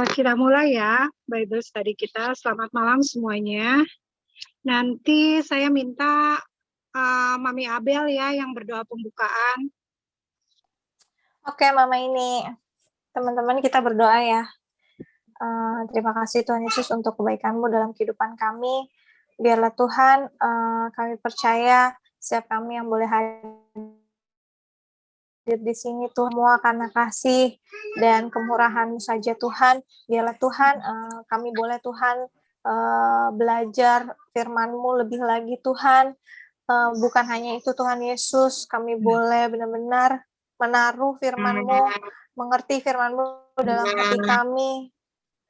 Kita mulai ya Bible study kita. Selamat malam semuanya. Nanti saya minta Mami Abel ya yang berdoa pembukaan. Oke, Mama ini. Teman-teman kita berdoa ya. Terima kasih Tuhan Yesus untuk kebaikan-Mu dalam kehidupan kami. Biarlah Tuhan, kami percaya setiap kami yang boleh hadir di sini Tuhan, semua karena kasih dan kemurahan-Mu saja Tuhan. Biarlah Tuhan, kami boleh Tuhan belajar firman-Mu lebih lagi Tuhan. Bukan hanya itu Tuhan Yesus, kami boleh benar-benar menaruh firman-Mu, mengerti firman-Mu dalam hati kami,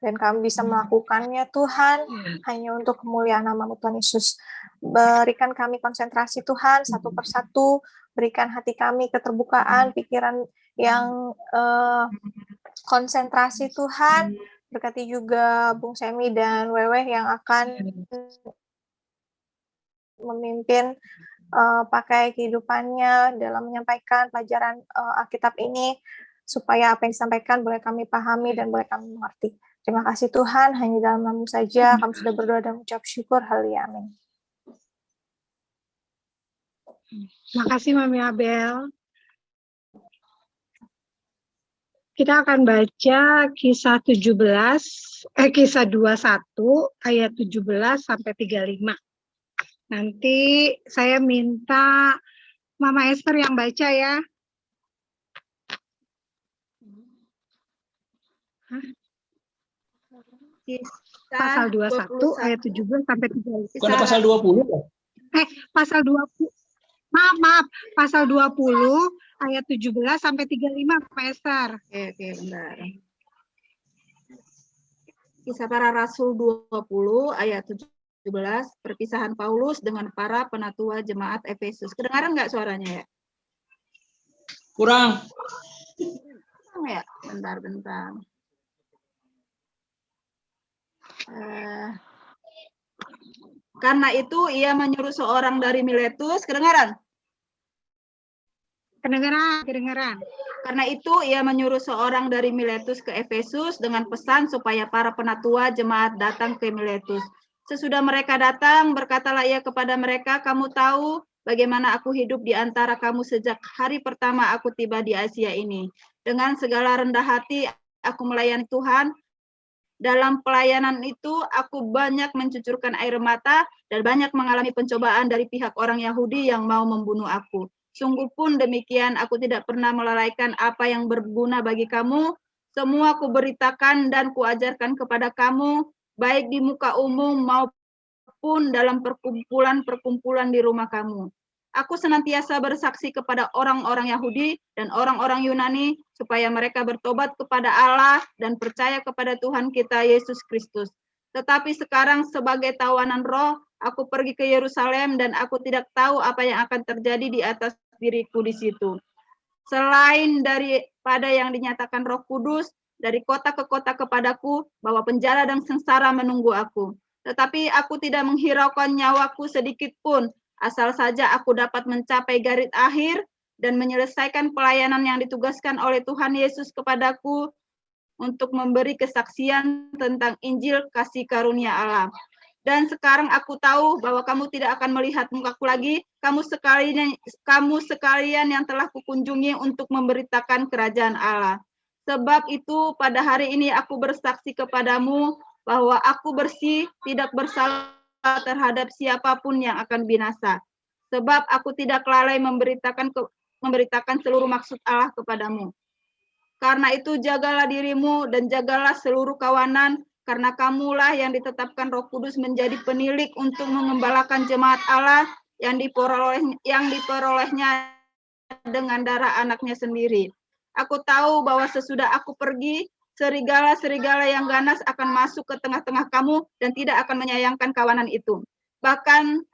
dan kami bisa melakukannya Tuhan, hanya untuk kemuliaan nama-Mu Tuhan Yesus. Berikan kami konsentrasi Tuhan, satu persatu, berikan hati kami keterbukaan, pikiran yang konsentrasi Tuhan, berkati juga Bung Semi dan Weweh yang akan memimpin pakai kehidupannya dalam menyampaikan pelajaran Alkitab ini, supaya apa yang disampaikan boleh kami pahami dan boleh kami mengerti. Terima kasih Tuhan, hanya dalam nama-Mu saja kami sudah berdoa dan mengucap syukur. Haleluya, amin. Terima kasih Mami Abel. Kita akan baca kisah 21 ayat 17 sampai 35. Nanti saya minta Mama Esther yang baca ya. Pasal 21 ayat 17 sampai 35. Bukan pasal 20 ya? Pasal 20. Maaf, pasal 20 ayat 17 sampai 35, Pak Esther. Oke, bentar. Kisah para Rasul 20 ayat 17, perpisahan Paulus dengan para penatua jemaat Efesus. Kedengaran nggak suaranya ya? Kurang. Kurang ya? Bentar. Karena itu ia menyuruh seorang dari Miletus, kedengaran? Kedengaran. Karena itu ia menyuruh seorang dari Miletus ke Efesus dengan pesan supaya para penatua jemaat datang ke Miletus. Sesudah mereka datang, berkatalah ia kepada mereka, kamu tahu bagaimana aku hidup di antara kamu sejak hari pertama aku tiba di Asia ini. Dengan segala rendah hati aku melayani Tuhan. Dalam pelayanan itu aku banyak mencucurkan air mata dan banyak mengalami pencobaan dari pihak orang Yahudi yang mau membunuh aku. Sungguh pun demikian, aku tidak pernah melalaikan apa yang berguna bagi kamu. Semua kuberitakan dan kuajarkan kepada kamu, baik di muka umum maupun dalam perkumpulan-perkumpulan di rumah kamu. Aku senantiasa bersaksi kepada orang-orang Yahudi dan orang-orang Yunani, supaya mereka bertobat kepada Allah dan percaya kepada Tuhan kita Yesus Kristus. Tetapi sekarang sebagai tawanan roh, aku pergi ke Yerusalem dan aku tidak tahu apa yang akan terjadi di atas diriku di situ. Selain daripada yang dinyatakan Roh Kudus dari kota ke kota kepadaku, bahwa penjara dan sengsara menunggu aku. Tetapi aku tidak menghiraukan nyawaku sedikit pun, asal saja aku dapat mencapai garis akhir dan menyelesaikan pelayanan yang ditugaskan oleh Tuhan Yesus kepadaku untuk memberi kesaksian tentang Injil kasih karunia Allah. Dan sekarang aku tahu bahwa kamu tidak akan melihat mukaku lagi, kamu sekalian yang telah kukunjungi untuk memberitakan kerajaan Allah. Sebab itu pada hari ini aku bersaksi kepadamu bahwa aku bersih, tidak bersalah terhadap siapapun yang akan binasa. Sebab aku tidak lalai memberitakan seluruh maksud Allah kepadamu. Karena itu jagalah dirimu dan jagalah seluruh kawanan, karena kamulah yang ditetapkan Roh Kudus menjadi penilik untuk mengembalakan jemaat Allah yang diperolehnya dengan darah anaknya sendiri. Aku tahu bahwa sesudah aku pergi, serigala-serigala yang ganas akan masuk ke tengah-tengah kamu dan tidak akan menyayangkan kawanan itu. Bahkan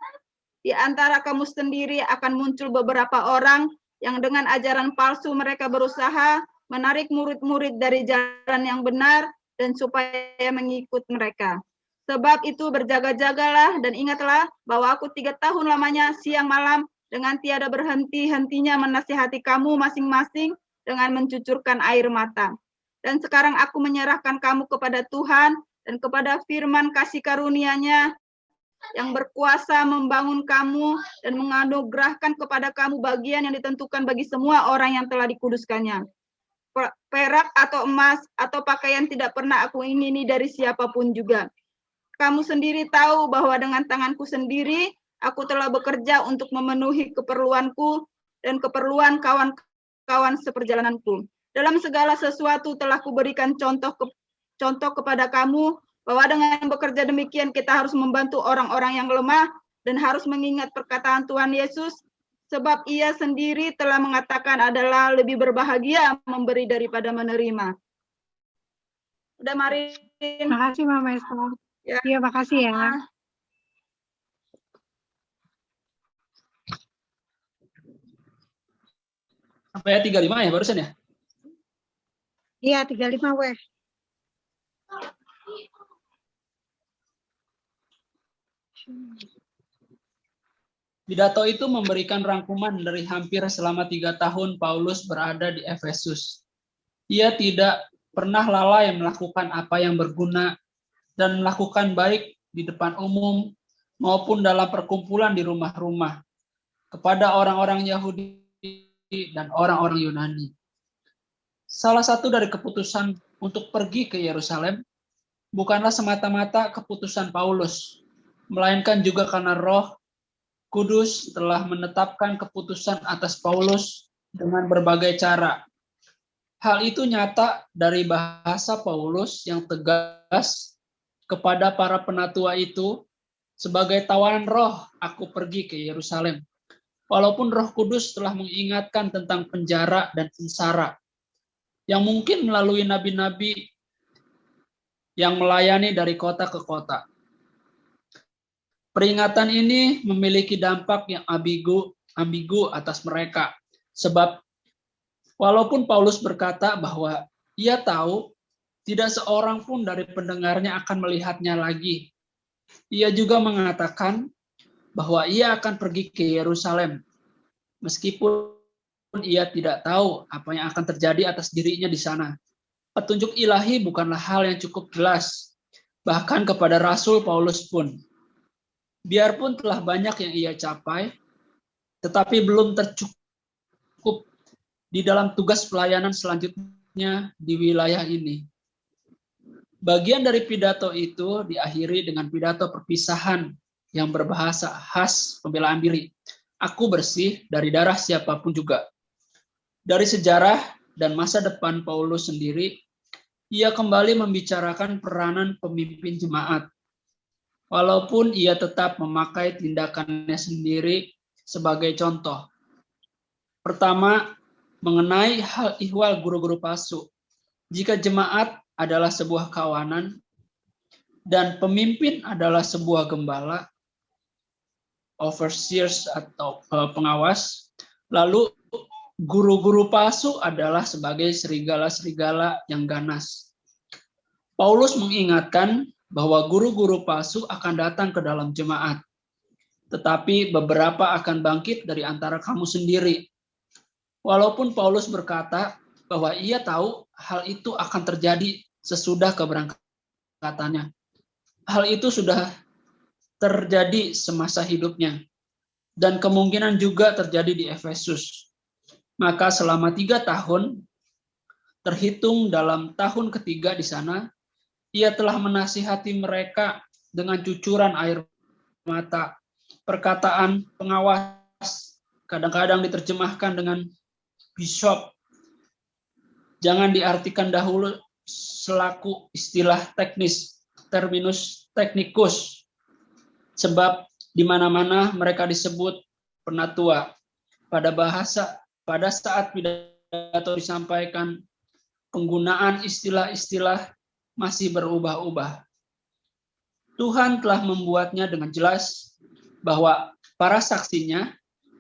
di antara kamu sendiri akan muncul beberapa orang yang dengan ajaran palsu mereka berusaha menarik murid-murid dari jalan yang benar dan supaya mengikut mereka. Sebab itu berjaga-jagalah dan ingatlah bahwa aku 3 tahun lamanya siang malam dengan tiada berhenti-hentinya menasihati kamu masing-masing dengan mencucurkan air mata. Dan sekarang aku menyerahkan kamu kepada Tuhan dan kepada firman kasih karunia-Nya yang berkuasa membangun kamu dan menganugerahkan kepada kamu bagian yang ditentukan bagi semua orang yang telah dikuduskannya. Perak atau emas atau pakaian tidak pernah aku ingini dari siapapun juga. Kamu sendiri tahu bahwa dengan tanganku sendiri aku telah bekerja untuk memenuhi keperluanku dan keperluan kawan-kawan seperjalananku. Dalam segala sesuatu telah kuberikan contoh kepada kamu bahwa dengan bekerja demikian kita harus membantu orang-orang yang lemah dan harus mengingat perkataan Tuhan Yesus, sebab Ia sendiri telah mengatakan adalah lebih berbahagia memberi daripada menerima. Udah, Marin. Terima kasih Mama Esther. Ya. Iya, makasih ya. Sampai 35 ya barusan ya? Iya, 35 weh. Pidato itu memberikan rangkuman dari hampir selama 3 tahun Paulus berada di Efesus. Ia tidak pernah lalai melakukan apa yang berguna dan melakukan baik di depan umum maupun dalam perkumpulan di rumah-rumah kepada orang-orang Yahudi dan orang-orang Yunani. Salah satu dari keputusan untuk pergi ke Yerusalem bukanlah semata-mata keputusan Paulus, melainkan juga karena Roh Kudus telah menetapkan keputusan atas Paulus dengan berbagai cara. Hal itu nyata dari bahasa Paulus yang tegas kepada para penatua itu, sebagai tawanan roh, aku pergi ke Yerusalem. Walaupun Roh Kudus telah mengingatkan tentang penjara dan sengsara, yang mungkin melalui nabi-nabi yang melayani dari kota ke kota. Peringatan ini memiliki dampak yang ambigu atas mereka, sebab walaupun Paulus berkata bahwa ia tahu tidak seorang pun dari pendengarnya akan melihatnya lagi, ia juga mengatakan bahwa ia akan pergi ke Yerusalem, meskipun ia tidak tahu apa yang akan terjadi atas dirinya di sana. Petunjuk ilahi bukanlah hal yang cukup jelas, bahkan kepada Rasul Paulus pun. Biarpun telah banyak yang ia capai, tetapi belum tercukup di dalam tugas pelayanan selanjutnya di wilayah ini. Bagian dari pidato itu diakhiri dengan pidato perpisahan yang berbahasa khas pembelaan diri. Aku bersih dari darah siapapun juga. Dari sejarah dan masa depan Paulus sendiri, ia kembali membicarakan peranan pemimpin jemaat. Walaupun ia tetap memakai tindakannya sendiri sebagai contoh. Pertama, mengenai hal ihwal guru-guru palsu. Jika jemaat adalah sebuah kawanan dan pemimpin adalah sebuah gembala, overseers atau pengawas, lalu guru-guru palsu adalah sebagai serigala-serigala yang ganas. Paulus mengingatkan bahwa guru-guru palsu akan datang ke dalam jemaat, tetapi beberapa akan bangkit dari antara kamu sendiri. Walaupun Paulus berkata bahwa ia tahu hal itu akan terjadi sesudah keberangkatannya. Hal itu sudah terjadi semasa hidupnya, dan kemungkinan juga terjadi di Efesus. Maka selama 3 tahun, terhitung dalam tahun ketiga di sana, ia telah menasihati mereka dengan cucuran air mata. Perkataan pengawas kadang-kadang diterjemahkan dengan bishop. Jangan diartikan dahulu selaku istilah teknis, terminus technicus, sebab di mana-mana mereka disebut penatua. Pada saat pidato disampaikan, penggunaan istilah-istilah masih berubah-ubah. Tuhan telah membuatnya dengan jelas bahwa para saksinya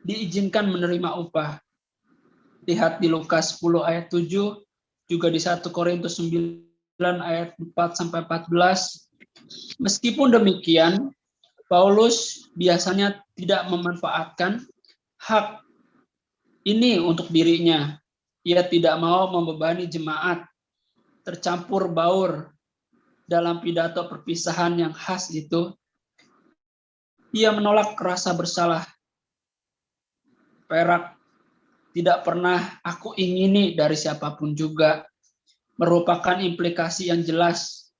diizinkan menerima upah. Lihat di Lukas 10 ayat 7, juga di 1 Korintus 9 ayat 4-14. Meskipun demikian, Paulus biasanya tidak memanfaatkan hak ini untuk dirinya. Ia tidak mau membebani jemaat. tercampur baur dalam pidato perpisahan yang khas itu, ia menolak rasa bersalah. Perak tidak pernah aku ingini dari siapapun juga, merupakan implikasi yang jelas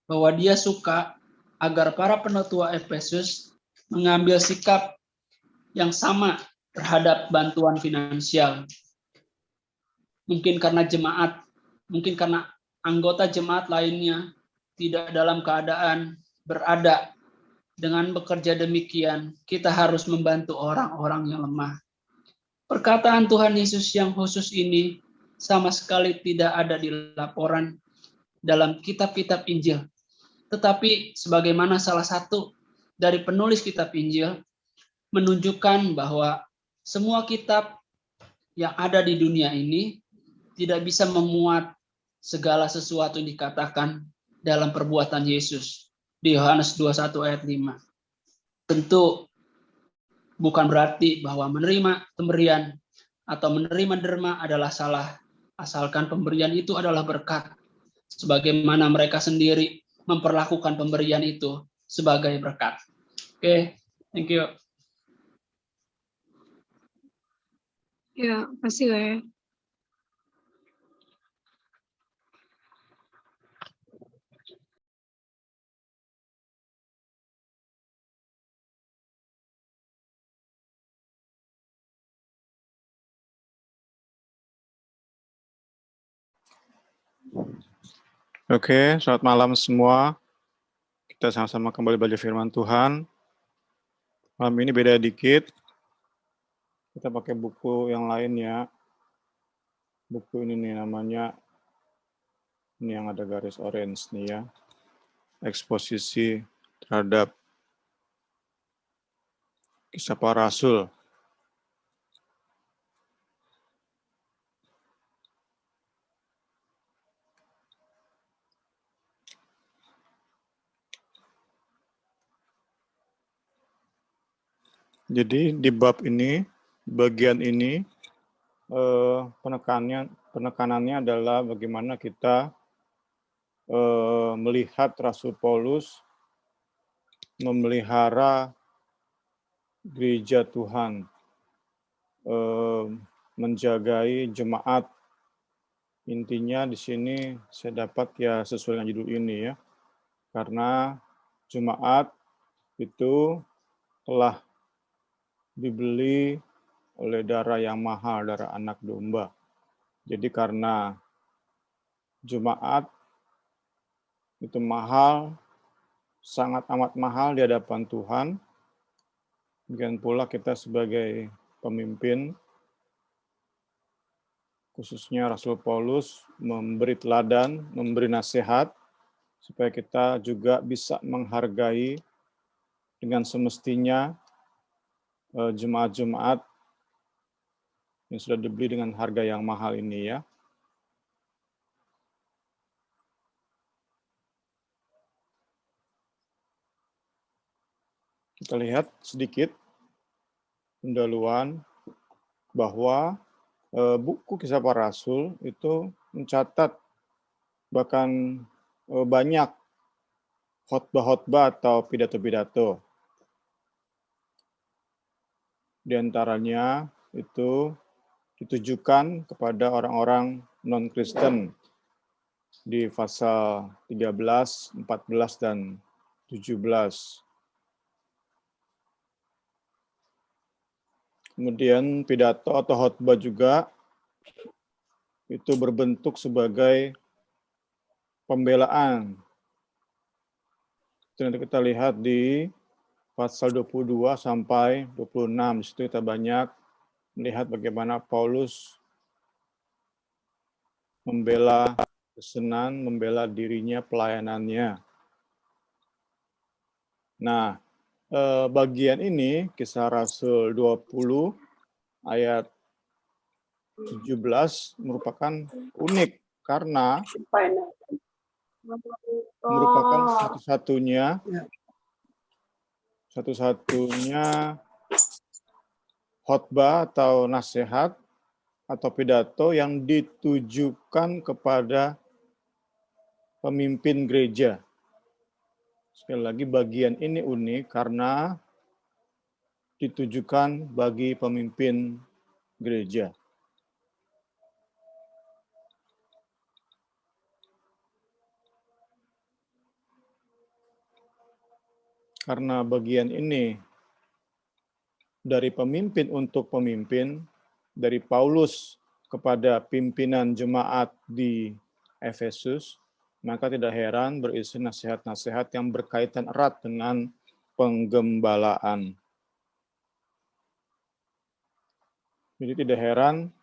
bahwa dia suka agar para penatua Efesus mengambil sikap yang sama terhadap bantuan finansial. Mungkin karena anggota jemaat lainnya tidak dalam keadaan berada. Dengan bekerja demikian, kita harus membantu orang-orang yang lemah. Perkataan Tuhan Yesus yang khusus ini sama sekali tidak ada di laporan dalam kitab-kitab Injil. Tetapi sebagaimana salah satu dari penulis kitab Injil menunjukkan bahwa semua kitab yang ada di dunia ini tidak bisa memuat segala sesuatu yang dikatakan dalam perbuatan Yesus di Yohanes 21 ayat 5. Tentu bukan berarti bahwa menerima pemberian atau menerima derma adalah salah, asalkan pemberian itu adalah berkat, sebagaimana mereka sendiri memperlakukan pemberian itu sebagai berkat. Oke, thank you. Ya, makasih ya. Oke, selamat malam semua. Kita sama-sama kembali belajar firman Tuhan. Malam ini beda dikit. Kita pakai buku yang lain ya. Buku ini nih namanya, ini yang ada garis orange nih ya. Eksposisi terhadap Kisah Para Rasul. Jadi di bab ini, bagian ini, penekanannya adalah bagaimana kita melihat Rasul Paulus memelihara gereja Tuhan, menjagai jemaat. Intinya di sini saya dapat ya sesuai dengan judul ini ya, karena jemaat itu telah dibeli oleh darah yang mahal, darah anak domba. Jadi karena jemaat itu mahal, sangat amat mahal di hadapan Tuhan, demikian pula kita sebagai pemimpin, khususnya Rasul Paulus, memberi teladan, memberi nasihat, supaya kita juga bisa menghargai dengan semestinya jemaat-jemaat yang sudah dibeli dengan harga yang mahal ini ya. Kita lihat sedikit pendahuluan bahwa buku Kisah Para Rasul itu mencatat bahkan banyak khotbah-khotbah atau pidato-pidato. Di antaranya itu ditujukan kepada orang-orang non-Kristen di pasal 13, 14, dan 17. Kemudian pidato atau khotbah juga itu berbentuk sebagai pembelaan. Itu nanti kita lihat di pasal 22 sampai 26. Di situ kita banyak melihat bagaimana Paulus membela kesenangan, membela dirinya, pelayanannya. Nah, bagian ini Kisah Rasul 20 ayat 17 merupakan unik karena merupakan satu-satunya khotbah atau nasihat atau pidato yang ditujukan kepada pemimpin gereja. Sekali lagi bagian ini unik karena ditujukan bagi pemimpin gereja. Karena bagian ini dari pemimpin untuk pemimpin, dari Paulus kepada pimpinan jemaat di Efesus, maka tidak heran berisi nasihat-nasihat yang berkaitan erat dengan penggembalaan. Jadi tidak heran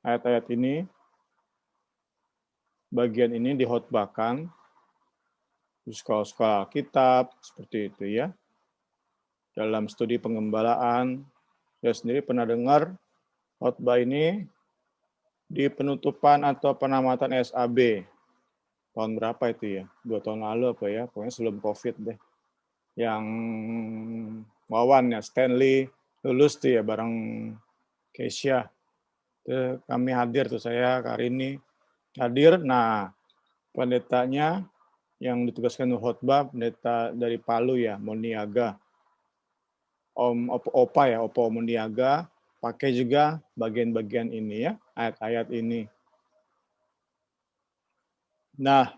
ayat-ayat ini, bagian ini dihotbahkan di sekolah-sekolah Alkitab, seperti itu ya. Dalam studi penggembalaan, saya sendiri pernah dengar khotbah ini di penutupan atau penamatan SAB. Tahun berapa itu ya? 2 tahun lalu apa ya? Pokoknya sebelum COVID deh. Yang Wawan ya, Stanley lulus tuh ya bareng Keisha. Tuh, kami hadir tuh, saya, Karini hadir. Nah, pendetanya yang ditugaskan khotbah, pendeta dari Palu ya, Moniaga. Opa Moniaga, pakai juga bagian-bagian ini ya, ayat-ayat ini. Nah,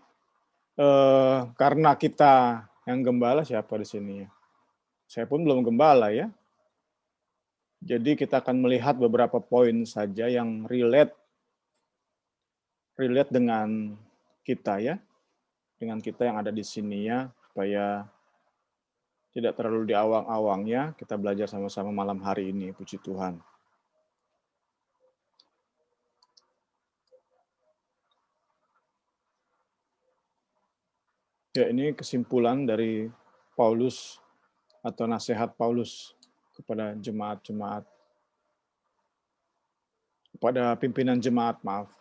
karena kita yang gembala siapa di sini ya? Saya pun belum gembala ya. Jadi kita akan melihat beberapa poin saja yang relate dengan kita ya. Dengan kita yang ada di sini ya, supaya tidak terlalu di awang-awangnya, kita belajar sama-sama malam hari ini, puji Tuhan. Ya, ini kesimpulan dari Paulus atau nasihat Paulus kepada jemaat-jemaat, kepada pimpinan jemaat, maaf.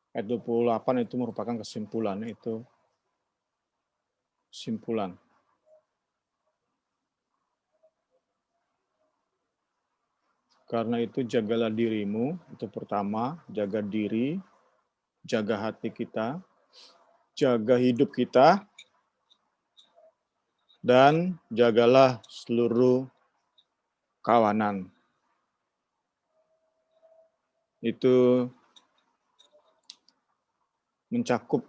Ayat 28 itu merupakan kesimpulan, itu kesimpulan. Karena itu jagalah dirimu, itu pertama, jaga diri, jaga hati kita, jaga hidup kita, dan jagalah seluruh kawanan. Itu mencakup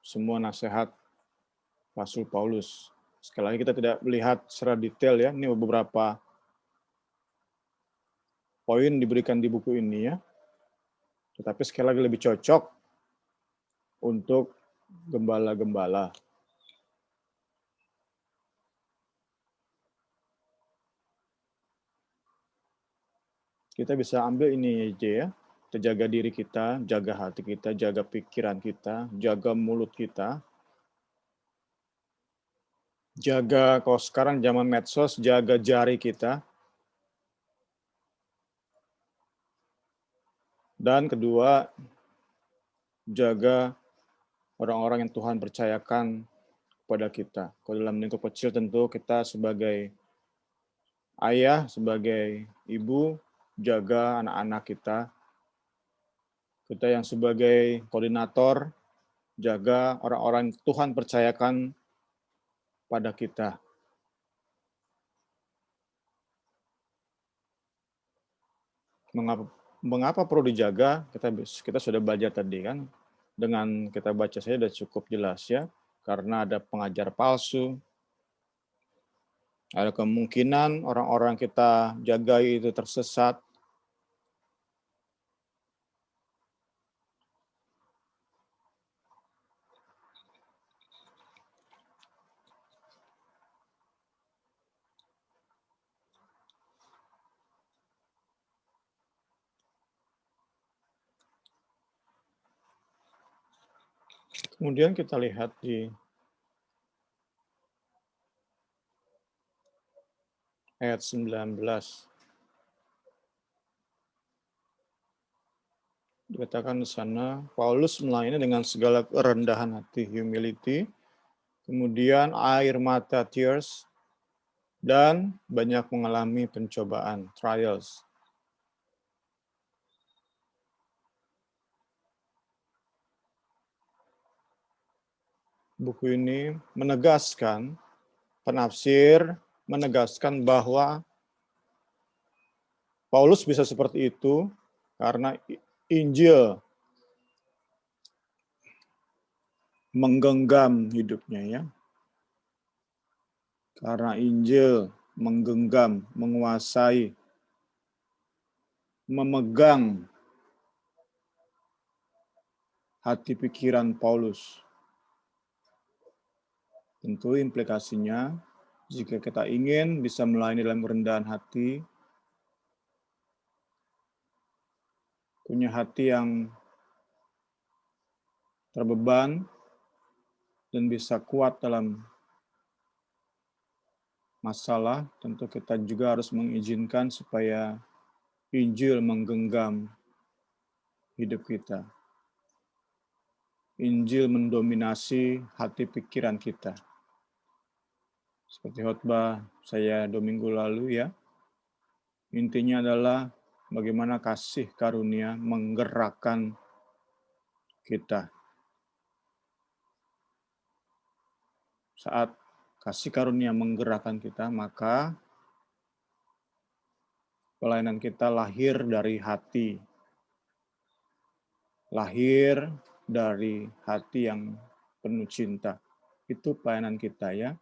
semua nasihat Rasul Paulus. Sekali lagi kita tidak melihat secara detail ya, ini beberapa poin diberikan di buku ini ya. Tetapi sekali lagi lebih cocok untuk gembala-gembala. Kita bisa ambil ini aja ya. Kita jaga diri kita, jaga hati kita, jaga pikiran kita, jaga mulut kita. Jaga, kalau sekarang zaman medsos, jaga jari kita. Dan kedua, jaga orang-orang yang Tuhan percayakan kepada kita. Kalau dalam lingkup kecil tentu kita sebagai ayah, sebagai ibu, jaga anak-anak kita. Kita yang sebagai koordinator, jaga orang-orang yang Tuhan percayakan pada kita. Mengapa perlu dijaga? Kita sudah belajar tadi kan. Dengan kita baca saja sudah cukup jelas ya. Karena ada pengajar palsu. Ada kemungkinan orang-orang kita jaga itu tersesat. Kemudian kita lihat di ayat 19. Dikatakan di sana, Paulus melayani dengan segala kerendahan hati, humility, kemudian air mata, tears, dan banyak mengalami pencobaan, trials. buku ini menegaskan, penafsir menegaskan bahwa Paulus bisa seperti itu karena Injil menggenggam hidupnya ya. Karena Injil menggenggam, menguasai, memegang hati pikiran Paulus. Tentu implikasinya jika kita ingin bisa melayani dalam kerendahan hati, punya hati yang terbeban dan bisa kuat dalam masalah, tentu kita juga harus mengizinkan supaya Injil menggenggam hidup kita. Injil mendominasi hati pikiran kita. Seperti khotbah saya 2 minggu lalu ya. Intinya adalah bagaimana kasih karunia menggerakkan kita. Saat kasih karunia menggerakkan kita, maka pelayanan kita lahir dari hati. Lahir dari hati yang penuh cinta. Itu pelayanan kita ya.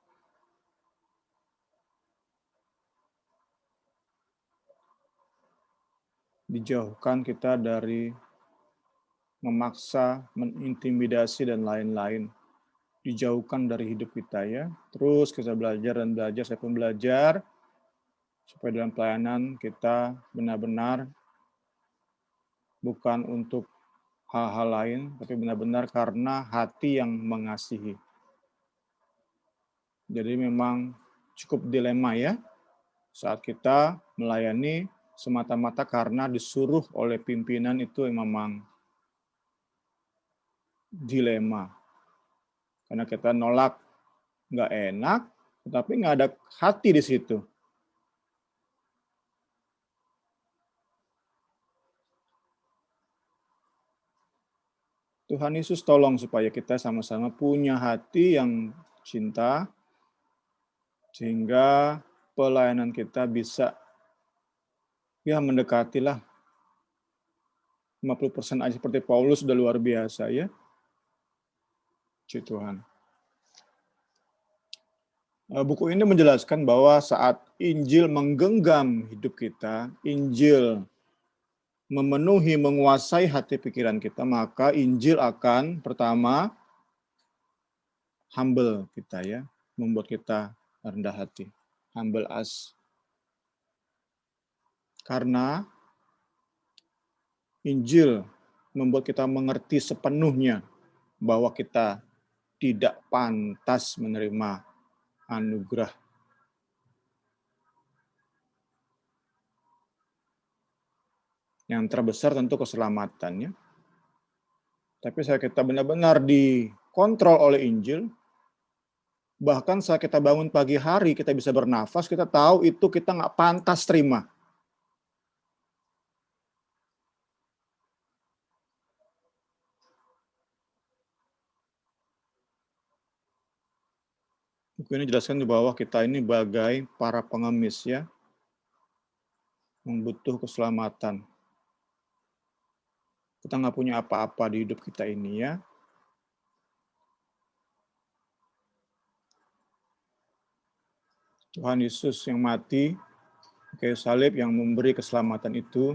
Dijauhkan kita dari memaksa, mengintimidasi, dan lain-lain. Dijauhkan dari hidup kita ya. Terus kita belajar dan belajar, saya pun belajar, supaya dalam pelayanan kita benar-benar bukan untuk hal-hal lain, tapi benar-benar karena hati yang mengasihi. Jadi memang cukup dilema ya, saat kita melayani semata-mata karena disuruh oleh pimpinan itu memang dilema. Karena kita nolak nggak enak, tetapi nggak ada hati di situ. Tuhan Yesus tolong supaya kita sama-sama punya hati yang cinta, sehingga pelayanan kita bisa ya mendekatilah 50% aja seperti Paulus sudah luar biasa ya. Puji Tuhan. Buku ini menjelaskan bahwa saat Injil menggenggam hidup kita, Injil memenuhi, menguasai hati pikiran kita, maka Injil akan pertama humble kita ya, membuat kita rendah hati. Humble us. Karena Injil membuat kita mengerti sepenuhnya bahwa kita tidak pantas menerima anugerah. Yang terbesar tentu keselamatannya. Tapi saat kita benar-benar dikontrol oleh Injil, bahkan saat kita bangun pagi hari, kita bisa bernafas, kita tahu itu kita nggak pantas terima. Buku ini jelaskan di bawah kita ini bagai para pengemis ya, yang butuh keselamatan. Kita nggak punya apa-apa di hidup kita ini ya. Tuhan Yesus yang mati, kayu salib yang memberi keselamatan itu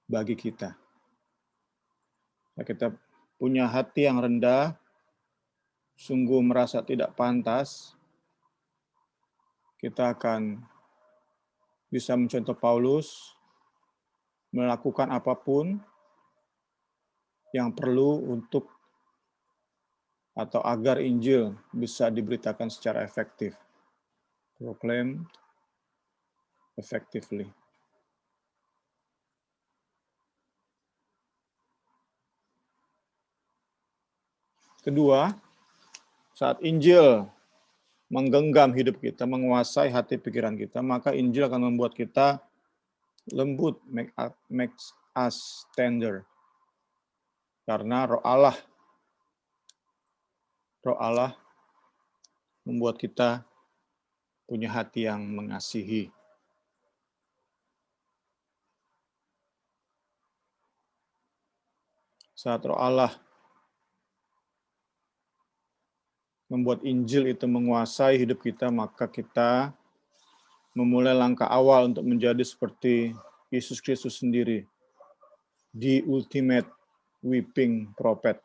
bagi kita. Kita punya hati yang rendah, sungguh merasa tidak pantas, kita akan bisa mencontoh Paulus, melakukan apapun yang perlu untuk atau agar Injil bisa diberitakan secara efektif. Proclaim effectively. Kedua, saat Injil menggenggam hidup kita, menguasai hati pikiran kita, maka Injil akan membuat kita lembut, makes us tender. Karena Roh Allah Roh Allah membuat kita punya hati yang mengasihi. Saat Roh Allah membuat Injil itu menguasai hidup kita, maka kita memulai langkah awal untuk menjadi seperti Yesus Kristus sendiri, the ultimate weeping prophet.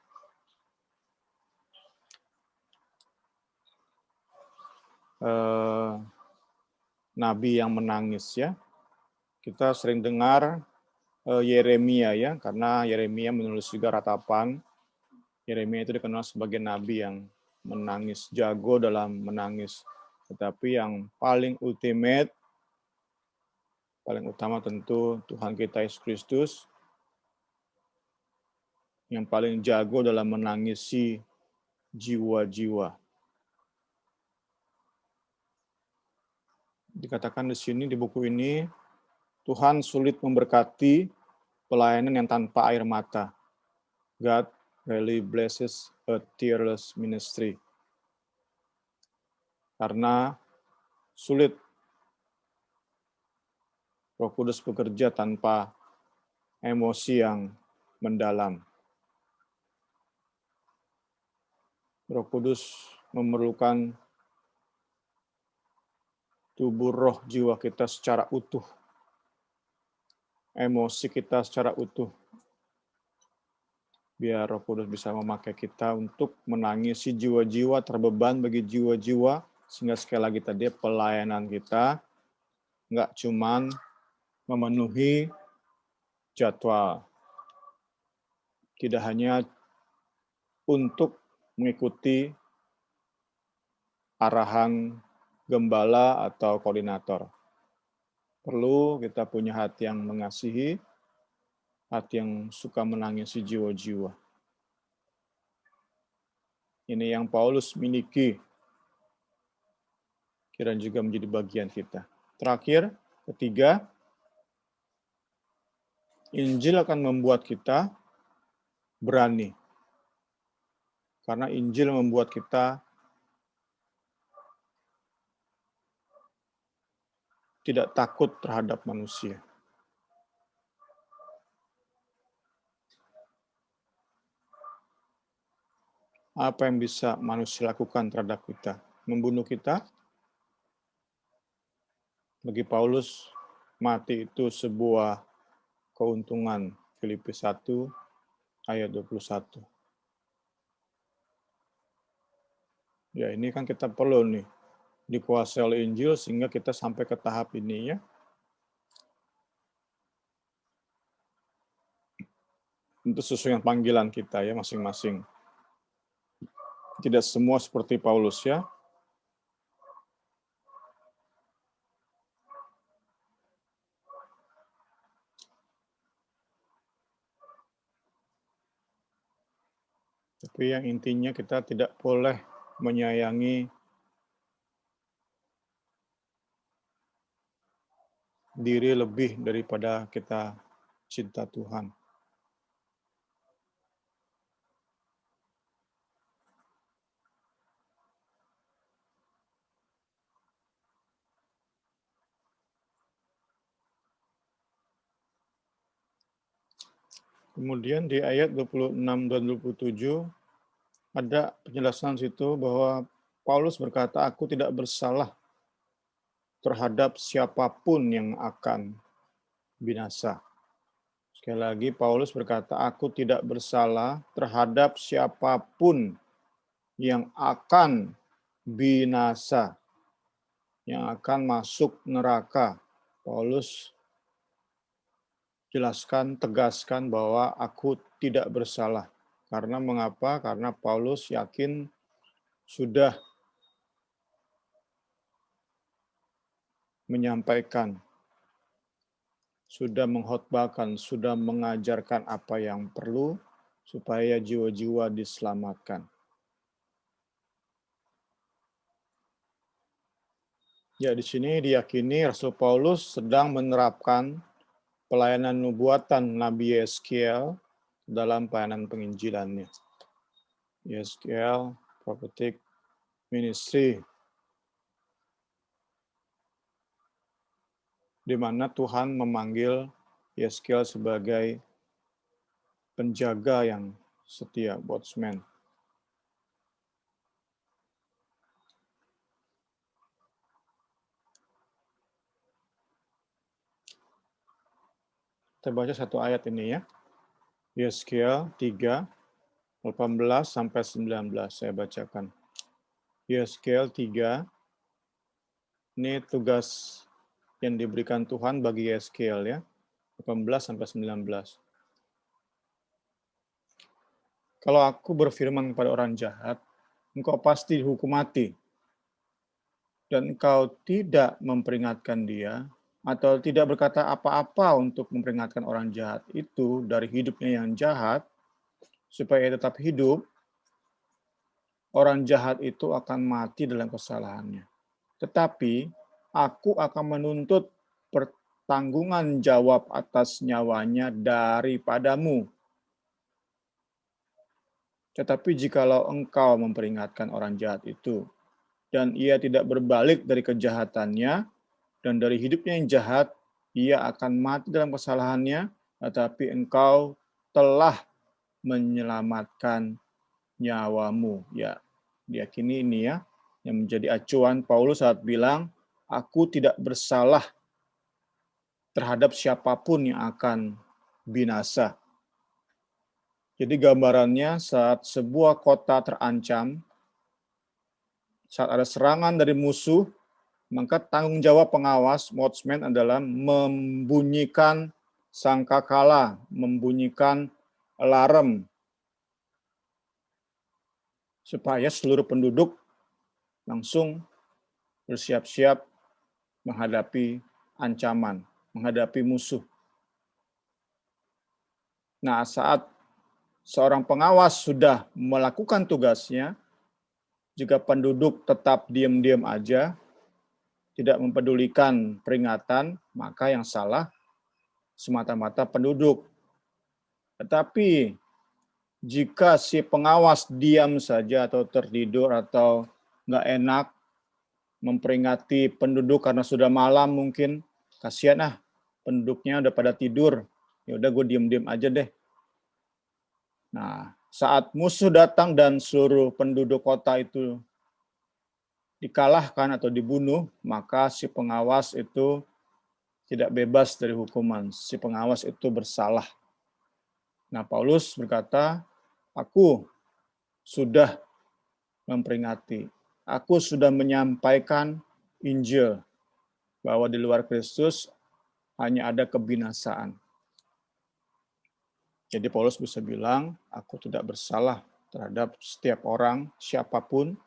Nabi yang menangis ya. Kita sering dengar Yeremia ya, karena Yeremia menulis juga ratapan. Yeremia itu dikenal sebagai nabi yang menangis, jago dalam menangis. Tetapi yang paling ultimate, paling utama tentu Tuhan kita Yesus Kristus, yang paling jago dalam menangisi jiwa-jiwa. Dikatakan di sini, di buku ini, Tuhan sulit memberkati pelayanan yang tanpa air mata. God really blesses a tearless ministry. Karena sulit Roh Kudus bekerja tanpa emosi yang mendalam. Roh Kudus memerlukan tubuh roh jiwa kita secara utuh. Emosi kita secara utuh. Biar Roh Kudus bisa memakai kita untuk menangisi jiwa-jiwa, terbeban bagi jiwa-jiwa, sehingga sekali lagi tadi pelayanan kita nggak cuman memenuhi jadwal. Tidak hanya untuk mengikuti arahan gembala atau koordinator. Perlu kita punya hati yang mengasihi, hati yang suka menangisi jiwa-jiwa. Ini yang Paulus miliki, kira juga menjadi bagian kita. Terakhir, ketiga, Injil akan membuat kita berani. Karena Injil membuat kita tidak takut terhadap manusia. Apa yang bisa manusia lakukan terhadap kita? Membunuh kita? Bagi Paulus, mati itu sebuah keuntungan. Filipi 1 ayat 21. Ya, ini kan kita perlu nih dikuasai oleh Injil sehingga kita sampai ke tahap ini ya. Itu sesuai dengan panggilan kita ya masing-masing. Tidak semua seperti Paulus ya. Tapi yang intinya kita tidak boleh menyayangi diri lebih daripada kita cinta Tuhan. Kemudian di ayat 26 dan 27 ada penjelasan situ bahwa Paulus berkata, aku tidak bersalah terhadap siapapun yang akan binasa. Sekali lagi Paulus berkata, aku tidak bersalah terhadap siapapun yang akan binasa, yang akan masuk neraka. Paulus jelaskan, tegaskan bahwa aku tidak bersalah. Karena mengapa? Karena Paulus yakin sudah menyampaikan, sudah mengkhotbahkan, sudah mengajarkan apa yang perlu supaya jiwa-jiwa diselamatkan. Ya, di sini diyakini Rasul Paulus sedang menerapkan pelayanan nubuatan Nabi Yeskiel dalam pelayanan penginjilannya. Yeskiel prophetic ministry, di mana Tuhan memanggil Yeskiel sebagai penjaga yang setia, watchman. Kita baca satu ayat ini ya. Yeskiel 3, 18 sampai 19 saya bacakan. Yeskiel 3, ini tugas yang diberikan Tuhan bagi Yeskiel ya. 18 sampai 19. Kalau aku berfirman kepada orang jahat, engkau pasti dihukum mati. Dan engkau tidak memperingatkan dia, atau tidak berkata apa-apa untuk memperingatkan orang jahat itu dari hidupnya yang jahat, supaya ia tetap hidup, orang jahat itu akan mati dalam kesalahannya. Tetapi aku akan menuntut pertanggungan jawab atas nyawanya daripadamu. Tetapi jikalau engkau memperingatkan orang jahat itu, dan ia tidak berbalik dari kejahatannya, dan dari hidupnya yang jahat, ia akan mati dalam kesalahannya, tetapi engkau telah menyelamatkan nyawamu. Ya, diyakini ini ya, yang menjadi acuan Paulus saat bilang, aku tidak bersalah terhadap siapapun yang akan binasa. Jadi gambarannya saat sebuah kota terancam, saat ada serangan dari musuh, maka tanggung jawab pengawas, watchman adalah membunyikan sangkakala, membunyikan alarm, supaya seluruh penduduk langsung bersiap-siap menghadapi ancaman, menghadapi musuh. Nah, saat seorang pengawas sudah melakukan tugasnya, jika penduduk tetap diam-diam aja, tidak mempedulikan peringatan, maka yang salah semata-mata penduduk. Tetapi jika si pengawas diam saja atau tertidur atau nggak enak memperingati penduduk karena sudah malam mungkin, kasihan penduduknya udah pada tidur, ya udah gue diam-diam aja deh. Nah, saat musuh datang dan seluruh penduduk kota itu dikalahkan atau dibunuh, maka si pengawas itu tidak bebas dari hukuman. Si pengawas itu bersalah. Nah, Paulus berkata, aku sudah memperingati, aku sudah menyampaikan Injil bahwa di luar Kristus hanya ada kebinasaan. Jadi Paulus bisa bilang, aku tidak bersalah terhadap setiap orang, siapapun,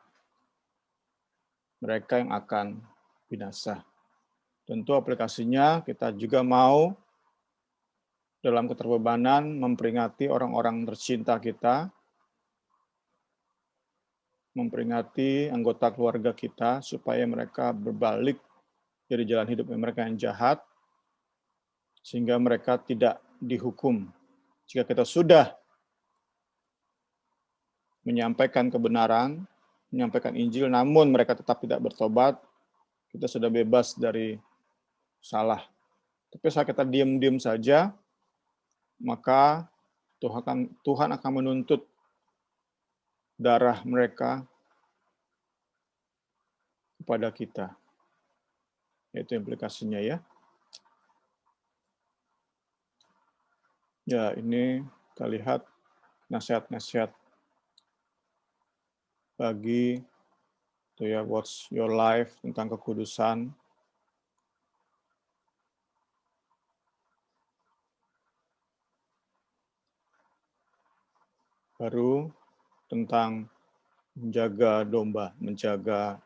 mereka yang akan binasa. Tentu aplikasinya kita juga mau dalam keterbebanan memperingati orang-orang tercinta kita, memperingati anggota keluarga kita supaya mereka berbalik dari jalan hidup mereka yang jahat, sehingga mereka tidak dihukum. Jika kita sudah menyampaikan kebenaran, menyampaikan Injil, namun mereka tetap tidak bertobat, kita sudah bebas dari salah. Tapi saat kita diam-diam saja, maka Tuhan akan menuntut darah mereka kepada kita. Itu implikasinya ya. Ya, ini kita lihat nasihat-nasihat bagi What's Your Life tentang kekudusan. Baru tentang menjaga domba, menjaga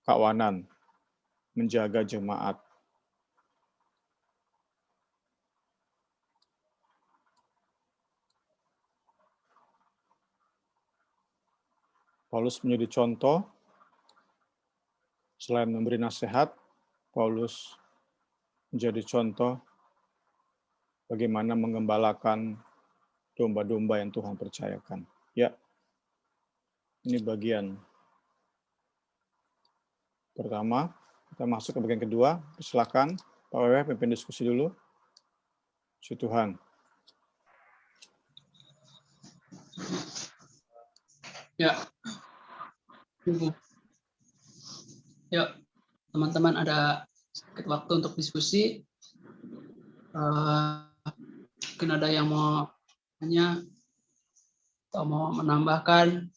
kawanan, menjaga jemaat. Paulus menjadi contoh, selain memberi nasihat, Paulus menjadi contoh bagaimana mengembalakan domba-domba yang Tuhan percayakan. Ya, Ini bagian pertama. Kita masuk ke bagian kedua. Silakan Pak Wewe pimpin diskusi dulu. Puji Tuhan. Ya, yuk teman-teman ada sedikit waktu untuk diskusi. Mungkin ada yang mau tanya atau mau menambahkan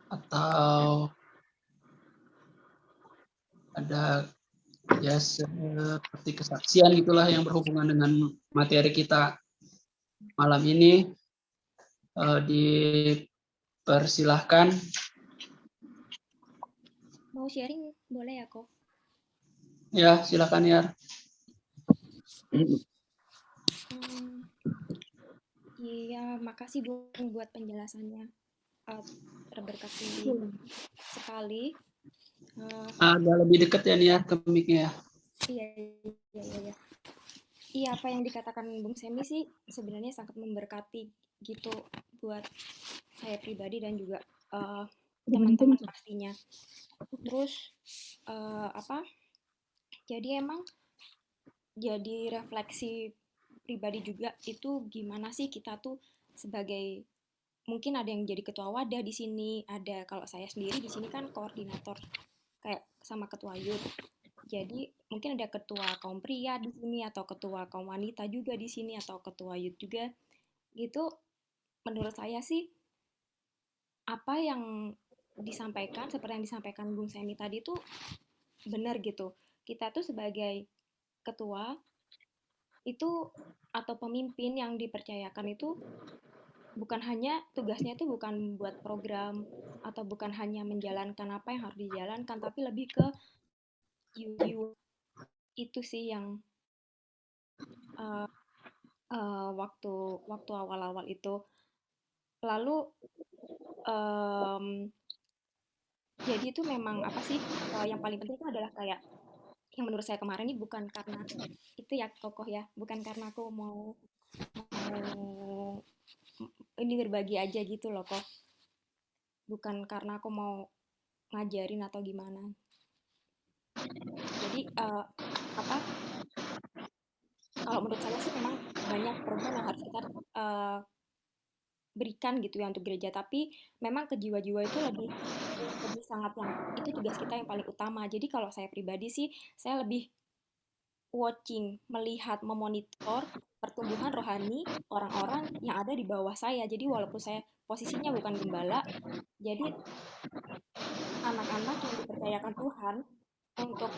atau ada ya seperti kesaksian gitulah yang berhubungan dengan materi kita malam ini. Dipersilahkan. Mau sharing boleh ya kok? Ya, silakan ya. Iya, makasih Bung buat penjelasannya. Terberkati sekali. Agak lebih dekat ya Niar ke mic-nya ya. Iya. Iya, apa yang dikatakan Bung Semi sih sebenarnya sangat memberkati gitu buat saya pribadi dan juga teman-teman pastinya. Terus jadi emang jadi refleksi pribadi juga itu gimana sih kita tuh sebagai mungkin ada yang jadi ketua wadah di sini, ada kalau saya sendiri di sini kan koordinator kayak sama ketua youth. Jadi mungkin ada ketua kaum pria di sini atau ketua kaum wanita juga di sini atau ketua youth juga. Gitu menurut saya sih apa yang disampaikan seperti yang disampaikan Bung Semi tadi tuh benar gitu. Kita tuh sebagai ketua itu atau pemimpin yang dipercayakan itu bukan hanya tugasnya itu bukan buat program atau bukan hanya menjalankan apa yang harus dijalankan, tapi lebih ke itu sih yang waktu awal-awal itu. Lalu jadi itu memang apa sih yang paling penting itu adalah kayak yang menurut saya kemarin ini bukan karena itu ya kokoh ya, bukan karena aku mau ini berbagi aja gitu loh kok, bukan karena aku mau ngajarin atau gimana. Jadi kalau menurut saya sih memang banyak program yang harus kita berikan gitu ya untuk gereja, tapi memang ke jiwa-jiwa itu lebih sangat yang itu tugas kita yang paling utama. Jadi kalau saya pribadi sih saya lebih watching, melihat, memonitor pertumbuhan rohani orang-orang yang ada di bawah saya. Jadi walaupun saya posisinya bukan gembala, jadi anak-anak yang dipercayakan Tuhan untuk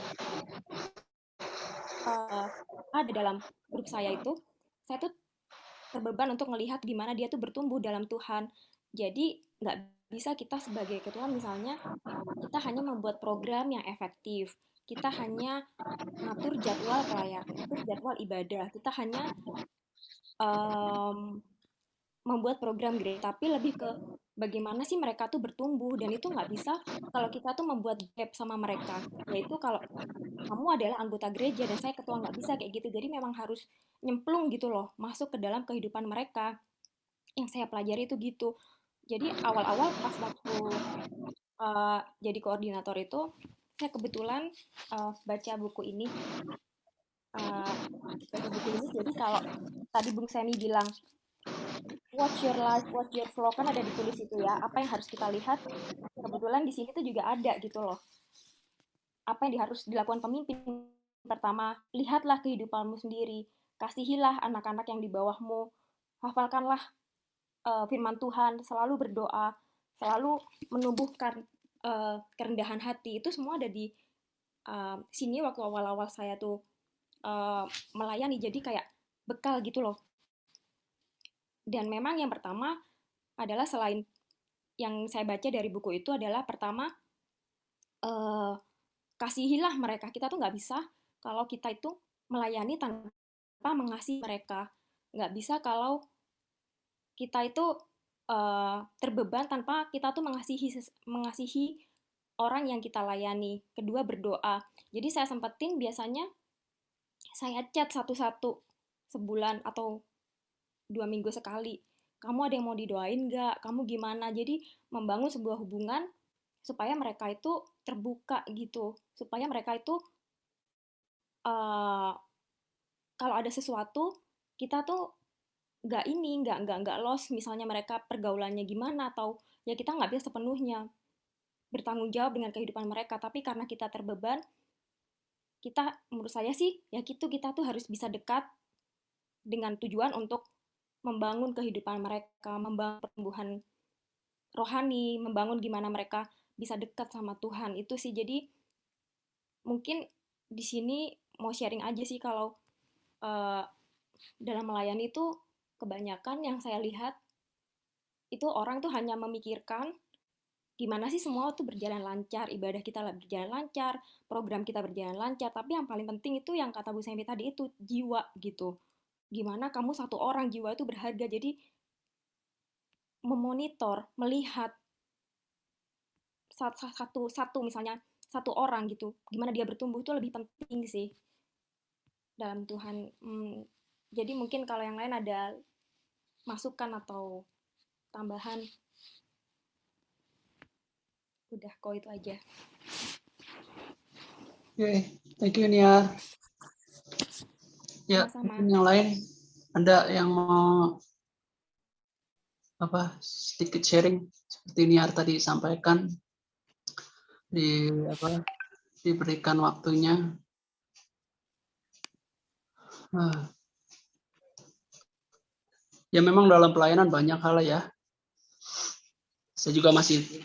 ada dalam grup saya tuh terbeban untuk melihat gimana dia tuh bertumbuh dalam Tuhan. Jadi nggak bisa kita sebagai ketua misalnya kita hanya membuat program yang efektif, kita hanya ngatur jadwal pelayanan, ngatur jadwal ibadah, kita hanya membuat program gereja, tapi lebih ke bagaimana sih mereka tuh bertumbuh, dan itu nggak bisa kalau kita tuh membuat gap sama mereka, yaitu kalau kamu adalah anggota gereja dan saya ketua, nggak bisa kayak gitu. Jadi memang harus nyemplung gitu loh, masuk ke dalam kehidupan mereka. Yang saya pelajari itu gitu. Jadi awal-awal pas waktu jadi koordinator itu, saya kebetulan baca buku ini. Jadi kalau tadi Bung Semi bilang watch your life, watch your flow, kan ada ditulis itu ya, apa yang harus kita lihat. Kebetulan di sini tuh juga ada gitu loh. Apa yang harus dilakukan pemimpin? Pertama, lihatlah kehidupanmu sendiri. Kasihilah anak-anak yang di bawahmu. Hafalkanlah firman Tuhan, selalu berdoa, selalu menumbuhkan kerendahan hati. Itu semua ada di sini waktu awal-awal saya tuh melayani, jadi kayak bekal gitu loh. Dan memang yang pertama adalah selain yang saya baca dari buku itu adalah pertama kasihilah mereka. Kita tuh nggak bisa kalau kita itu melayani tanpa mengasihi mereka. Nggak bisa kalau kita itu terbeban tanpa kita tuh mengasihi orang yang kita layani. Kedua, berdoa. Jadi saya sempetin biasanya saya chat satu-satu sebulan atau 2 minggu sekali. kamu ada yang mau didoain nggak, kamu gimana. Jadi membangun sebuah hubungan supaya mereka itu terbuka gitu, supaya mereka itu kalau ada sesuatu kita tuh nggak lost, misalnya mereka pergaulannya gimana, atau ya kita nggak bisa sepenuhnya bertanggung jawab dengan kehidupan mereka, tapi karena kita terbeban, kita, menurut saya sih ya gitu, kita tuh harus bisa dekat dengan tujuan untuk membangun kehidupan mereka, membangun pertumbuhan rohani, membangun gimana mereka bisa dekat sama Tuhan. Itu sih, jadi mungkin di sini mau sharing aja sih, kalau dalam melayani itu kebanyakan yang saya lihat itu orang tuh hanya memikirkan gimana sih semua tuh berjalan lancar, ibadah kita berjalan lancar, program kita berjalan lancar, tapi yang paling penting itu yang kata Bu Sempi tadi itu jiwa gitu. Gimana kamu satu orang, jiwa itu berharga, jadi memonitor, melihat satu misalnya satu orang gitu, gimana dia bertumbuh itu lebih penting sih dalam Tuhan. Jadi mungkin kalau yang lain ada masukan atau tambahan, udah kok itu aja. Oke, thank you Nia. Ya, mungkin yang lain ada yang mau sedikit sharing seperti Niar tadi sampaikan, diberikan waktunya. Ya memang dalam pelayanan banyak hal ya. Saya juga masih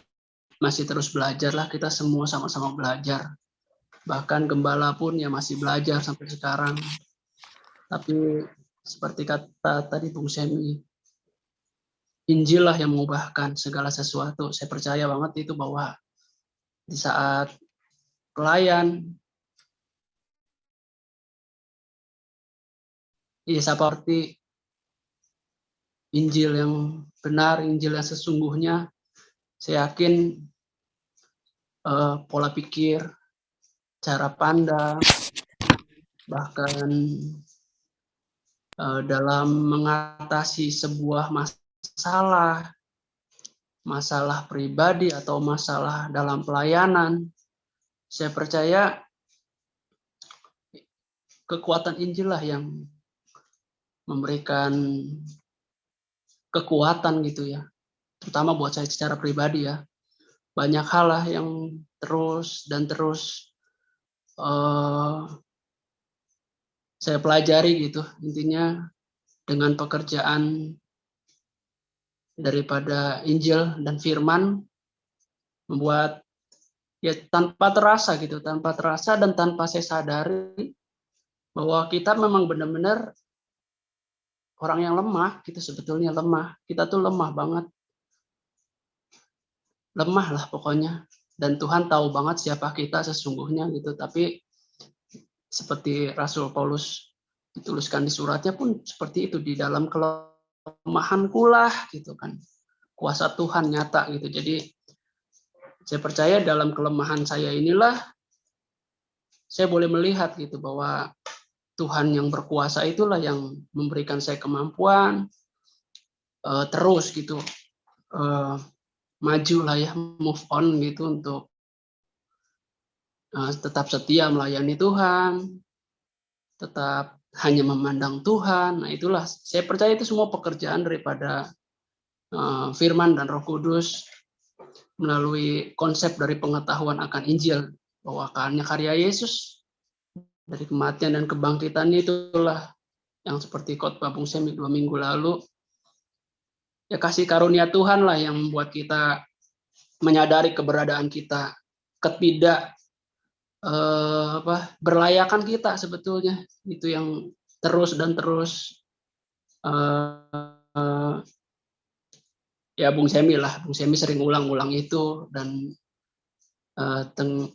terus belajar lah, kita semua sama-sama belajar. Bahkan gembala pun ya masih belajar sampai sekarang. Tapi seperti kata tadi Bung Semi, Injil lah yang mengubahkan segala sesuatu. Saya percaya banget itu bahwa di saat pelayan, ya seperti Injil yang benar, Injil yang sesungguhnya, saya yakin pola pikir, cara pandang, bahkan dalam mengatasi sebuah masalah pribadi atau masalah dalam pelayanan, saya percaya kekuatan Injil lah yang memberikan kekuatan gitu ya, terutama buat saya secara pribadi ya. Banyak hal lah yang terus saya pelajari gitu, intinya dengan pekerjaan daripada Injil dan Firman membuat ya tanpa terasa dan tanpa saya sadari bahwa kita memang benar-benar orang yang lemah, kita sebetulnya lemah, kita tuh lemah banget, lemah lah pokoknya, dan Tuhan tahu banget siapa kita sesungguhnya gitu. Tapi seperti Rasul Paulus dituliskan di suratnya pun seperti itu, di dalam kelemahanku lah gitu kan, kuasa Tuhan nyata gitu. Jadi saya percaya dalam kelemahan saya inilah saya boleh melihat gitu bahwa Tuhan yang berkuasa itulah yang memberikan saya kemampuan terus gitu maju lah ya, move on gitu, untuk tetap setia melayani Tuhan, tetap hanya memandang Tuhan. Nah itulah saya percaya itu semua pekerjaan daripada Firman dan Roh Kudus melalui konsep dari pengetahuan akan Injil, bahwa karya Yesus dari kematian dan kebangkitan itulah yang seperti khotbah Bung Semi 2 minggu lalu, ya kasih karunia Tuhan lah yang membuat kita menyadari keberadaan kita, berlayakan kita sebetulnya, itu yang terus ya Bung Semi sering ulang-ulang itu, dan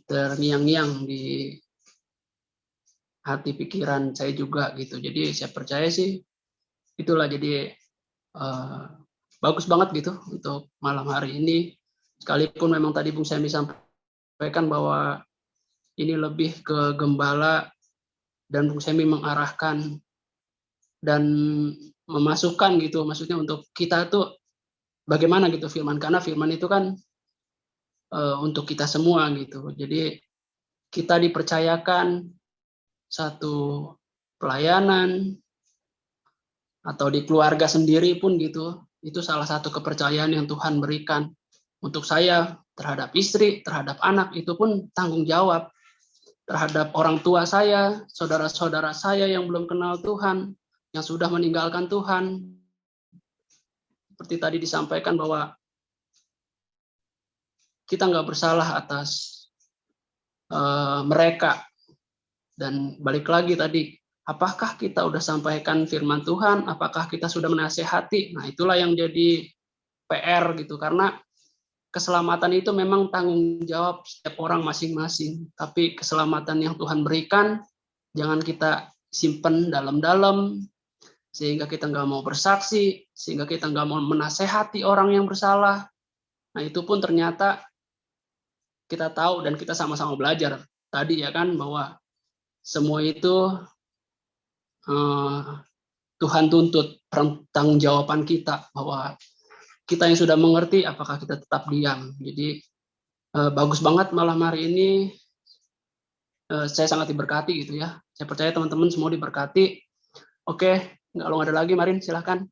terngiang-ngiang di hati pikiran saya juga gitu. Jadi saya percaya sih itulah, jadi bagus banget gitu untuk malam hari ini, sekalipun memang tadi Bung Semi sampaikan bahwa ini lebih ke gembala, dan Bung Semi mengarahkan dan memasukkan gitu, maksudnya untuk kita tuh bagaimana gitu firman, karena firman itu kan untuk kita semua gitu. Jadi kita dipercayakan satu pelayanan atau di keluarga sendiri pun gitu, itu salah satu kepercayaan yang Tuhan berikan. Untuk saya terhadap istri, terhadap anak, itu pun tanggung jawab. Terhadap orang tua saya, saudara-saudara saya yang belum kenal Tuhan, yang sudah meninggalkan Tuhan. Seperti tadi disampaikan bahwa kita nggak bersalah atas mereka. Dan balik lagi tadi, apakah kita udah sampaikan firman Tuhan? Apakah kita sudah menasehati? Nah, itulah yang jadi PR gitu, karena keselamatan itu memang tanggung jawab setiap orang masing-masing. Tapi keselamatan yang Tuhan berikan, jangan kita simpen dalam-dalam, sehingga kita nggak mau bersaksi, sehingga kita nggak mau menasehati orang yang bersalah. Nah, itu pun ternyata kita tahu dan kita sama-sama belajar tadi ya kan, bahwa semua itu Tuhan tuntut pertanggungjawaban kita, bahwa kita yang sudah mengerti apakah kita tetap diam. Jadi bagus banget malam hari ini, saya sangat diberkati gitu ya. Saya percaya teman-teman semua diberkati. Oke, kalau nggak ada lagi, Marin silahkan.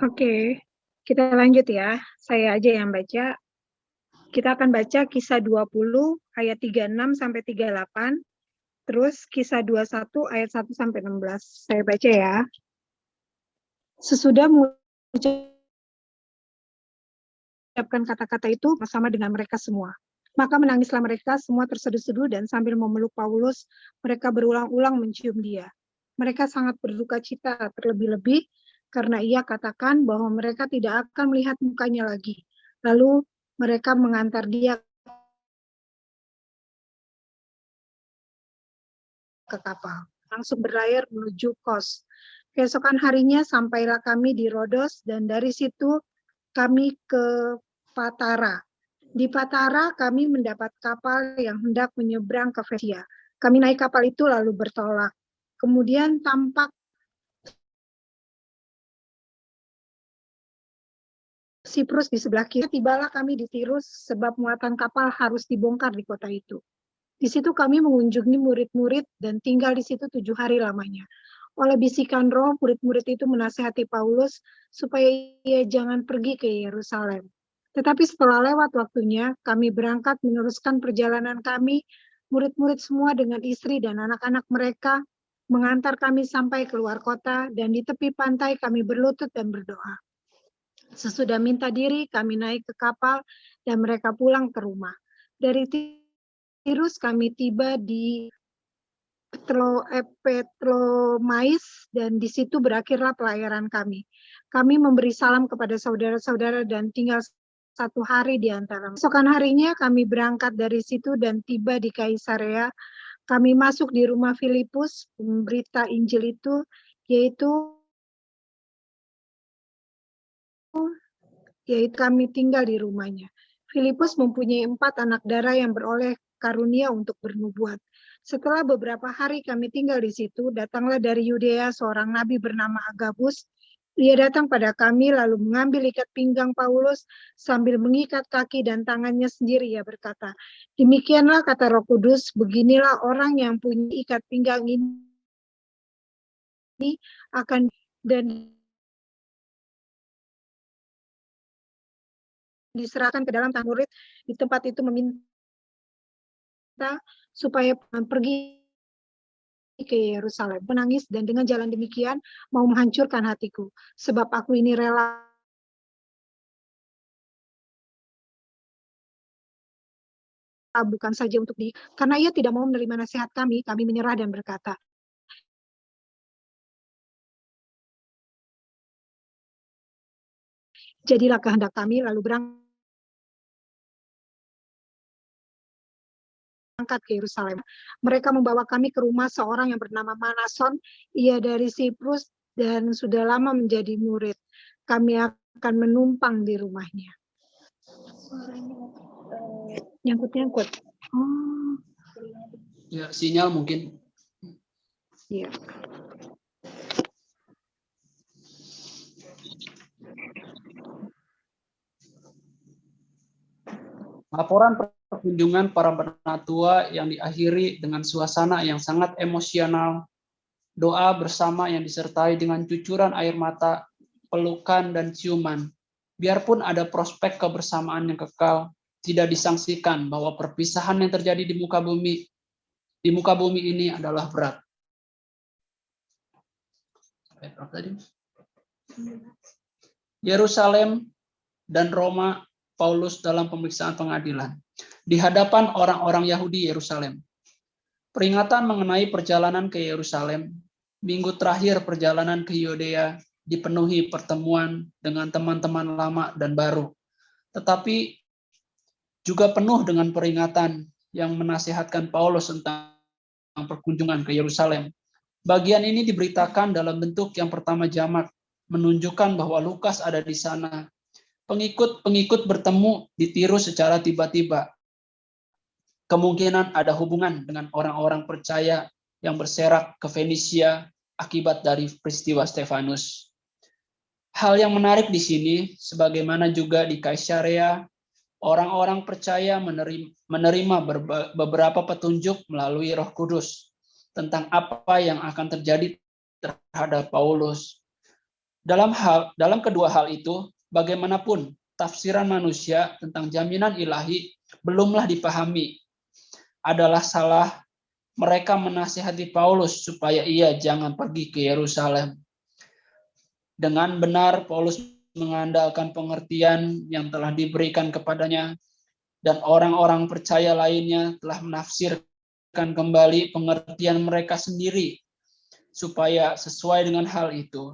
Oke, kita lanjut ya. Saya aja yang baca. Kita akan baca Kisah 20 ayat 36 sampai 38, terus Kisah 21 ayat 1 sampai 16. Saya baca ya. Sesudah mengucapkan kata-kata itu bersama dengan mereka semua. Maka menangislah mereka semua terseduh-seduh, dan sambil memeluk Paulus, mereka berulang-ulang mencium dia. Mereka sangat berduka cita terlebih-lebih karena ia katakan bahwa mereka tidak akan melihat mukanya lagi. Lalu mereka mengantar dia ke kapal, langsung berlayar menuju Kos. Keesokan harinya sampailah kami di Rodos, dan dari situ kami ke Patara. Di Patara kami mendapat kapal yang hendak menyeberang ke Vesia. Kami naik kapal itu lalu bertolak. Kemudian tampak Siprus di sebelah kiri. Tibalah kami di Tirus, sebab muatan kapal harus dibongkar di kota itu. Di situ kami mengunjungi murid-murid dan tinggal di situ 7 hari lamanya. Oleh bisikan roh, murid-murid itu menasihati Paulus supaya ia jangan pergi ke Yerusalem. Tetapi setelah lewat waktunya, kami berangkat meneruskan perjalanan kami, murid-murid semua dengan istri dan anak-anak mereka, mengantar kami sampai keluar kota, dan di tepi pantai kami berlutut dan berdoa. Sesudah minta diri, kami naik ke kapal dan mereka pulang ke rumah. Dari Tirus kami tiba di Petromais, dan di situ berakhirlah pelayaran kami. Kami memberi salam kepada saudara-saudara dan tinggal 1 hari di antara. Esokan harinya kami berangkat dari situ dan tiba di Kaisarea. Kami masuk di rumah Filipus, pemberita Injil itu, yaitu kami tinggal di rumahnya. Filipus mempunyai 4 anak darah yang beroleh karunia untuk bernubuat. Setelah beberapa hari kami tinggal di situ, datanglah dari Yudea seorang nabi bernama Agabus. Ia datang pada kami lalu mengambil ikat pinggang Paulus sambil mengikat kaki dan tangannya sendiri. Ia berkata, demikianlah kata Roh Kudus, beginilah orang yang punya ikat pinggang ini akan dan diserahkan ke dalam tangan murid. Di tempat itu meminta supaya pergi ke Yerusalem, menangis dan dengan jalan demikian mau menghancurkan hatiku, sebab aku ini rela bukan saja untuk karena ia tidak mau menerima nasihat kami menyerah dan berkata, jadilah kehendak kami, lalu berangkat ke Yerusalem. Mereka membawa kami ke rumah seorang yang bernama Manason. Ia dari Siprus dan sudah lama menjadi murid. Kami akan menumpang di rumahnya. Nyangkut-nyangkut. Ya, sinyal mungkin. Iya. Laporan perkunjungan para penatua yang diakhiri dengan suasana yang sangat emosional, doa bersama yang disertai dengan cucuran air mata, pelukan, dan ciuman. Biarpun ada prospek kebersamaan yang kekal, tidak disangsikan bahwa perpisahan yang terjadi di muka bumi ini adalah berat. Yerusalem dan Roma, Paulus dalam pemeriksaan pengadilan di hadapan orang-orang Yahudi Yerusalem. Peringatan mengenai perjalanan ke Yerusalem, minggu terakhir perjalanan ke Yudea dipenuhi pertemuan dengan teman-teman lama dan baru, tetapi juga penuh dengan peringatan yang menasihatkan Paulus tentang perkunjungan ke Yerusalem. Bagian ini diberitakan dalam bentuk yang pertama jamak, menunjukkan bahwa Lukas ada di sana. Pengikut-pengikut bertemu di Tirus secara tiba-tiba. Kemungkinan ada hubungan dengan orang-orang percaya yang berserak ke Fenisia akibat dari peristiwa Stefanus. Hal yang menarik di sini, sebagaimana juga di Kaisarea, orang-orang percaya menerima beberapa petunjuk melalui Roh Kudus tentang apa yang akan terjadi terhadap Paulus. Dalam kedua hal itu, bagaimanapun tafsiran manusia tentang jaminan ilahi belumlah dipahami. Adalah salah mereka menasihati Paulus supaya ia jangan pergi ke Yerusalem. Dengan benar Paulus mengandalkan pengertian yang telah diberikan kepadanya, dan orang-orang percaya lainnya telah menafsirkan kembali pengertian mereka sendiri supaya sesuai dengan hal itu.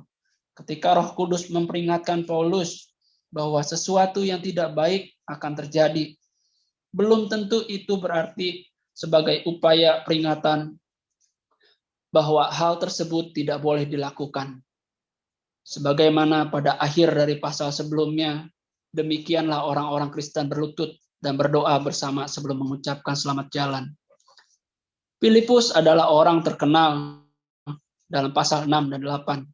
Ketika Roh Kudus memperingatkan Paulus bahwa sesuatu yang tidak baik akan terjadi, belum tentu itu berarti sebagai upaya peringatan bahwa hal tersebut tidak boleh dilakukan. Sebagaimana pada akhir dari pasal sebelumnya, demikianlah orang-orang Kristen berlutut dan berdoa bersama sebelum mengucapkan selamat jalan. Filipus adalah orang terkenal dalam pasal 6 dan 8.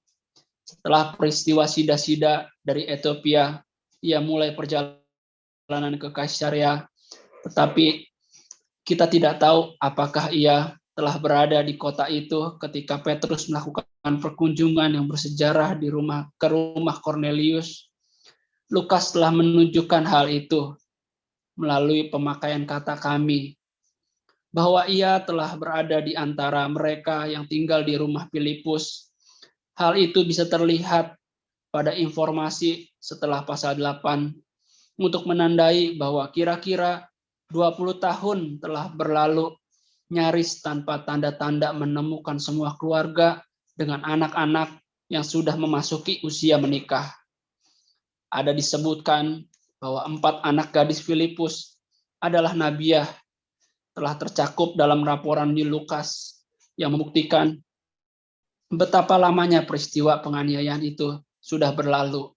Setelah peristiwa sida-sida dari Ethiopia, ia mulai perjalanan ke Kaisarea, tetapi kita tidak tahu apakah ia telah berada di kota itu ketika Petrus melakukan perkunjungan yang bersejarah ke rumah Cornelius. Lukas telah menunjukkan hal itu melalui pemakaian kata kami, bahwa ia telah berada di antara mereka yang tinggal di rumah Filipus. Hal itu bisa terlihat pada informasi setelah pasal 8 untuk menandai bahwa kira-kira 20 tahun telah berlalu nyaris tanpa tanda-tanda menemukan semua keluarga dengan anak-anak yang sudah memasuki usia menikah. Ada disebutkan bahwa 4 anak gadis Filipus adalah nabiah, telah tercakup dalam laporan di Lukas yang membuktikan betapa lamanya peristiwa penganiayaan itu sudah berlalu.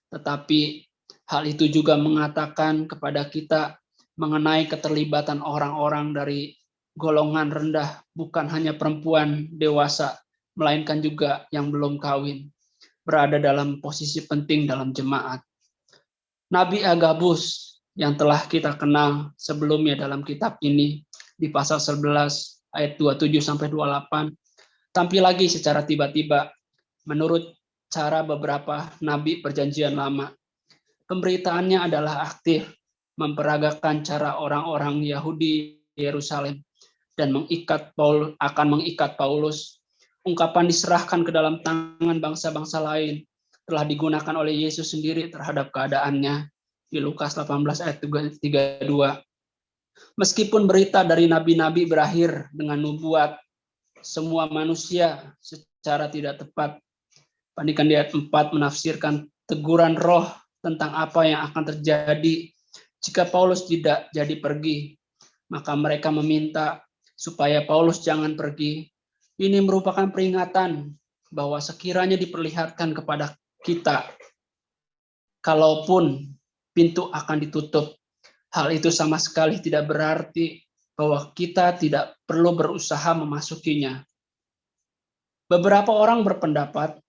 Tetapi hal itu juga mengatakan kepada kita mengenai keterlibatan orang-orang dari golongan rendah, bukan hanya perempuan dewasa, melainkan juga yang belum kawin, berada dalam posisi penting dalam jemaat. Nabi Agabus yang telah kita kenal sebelumnya dalam kitab ini, di pasal 11 ayat 27-28, tampil lagi secara tiba-tiba menurut cara beberapa nabi perjanjian lama. Pemberitaannya adalah aktif, memperagakan cara orang-orang Yahudi Yerusalem dan akan mengikat Paulus. Ungkapan diserahkan ke dalam tangan bangsa-bangsa lain telah digunakan oleh Yesus sendiri terhadap keadaannya di Lukas 18 ayat 32. Meskipun berita dari nabi-nabi berakhir dengan nubuat, semua manusia secara tidak tepat. Bandingkan di ayat 4 menafsirkan teguran roh tentang apa yang akan terjadi jika Paulus tidak jadi pergi. Maka mereka meminta supaya Paulus jangan pergi. Ini merupakan peringatan bahwa sekiranya diperlihatkan kepada kita, kalaupun pintu akan ditutup, hal itu sama sekali tidak berarti bahwa kita tidak perlu berusaha memasukinya. Beberapa orang berpendapat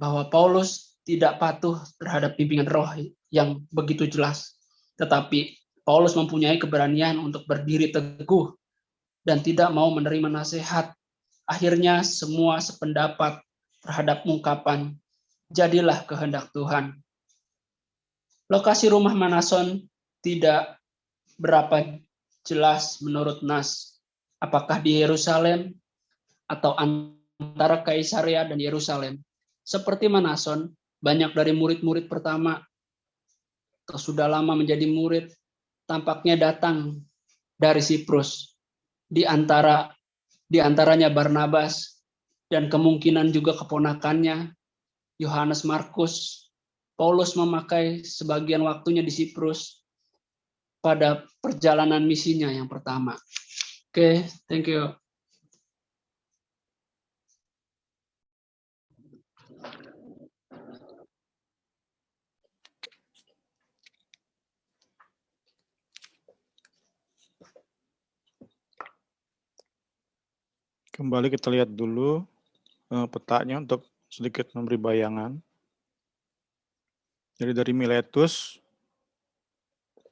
bahwa Paulus tidak patuh terhadap bimbingan roh yang begitu jelas. Tetapi Paulus mempunyai keberanian untuk berdiri teguh dan tidak mau menerima nasihat. Akhirnya semua sependapat terhadap ungkapan, jadilah kehendak Tuhan. Lokasi rumah Manason tidak berapa jelas menurut Nas. Apakah di Yerusalem atau antara Kaisarea dan Yerusalem. Seperti Manason, banyak dari murid-murid pertama atau sudah lama menjadi murid tampaknya datang dari Siprus. Di antaranya Barnabas dan kemungkinan juga keponakannya Yohanes Markus. Paulus memakai sebagian waktunya di Siprus pada perjalanan misinya yang pertama. Oke, thank you. Kembali kita lihat dulu petanya untuk sedikit memberi bayangan. Jadi dari Miletus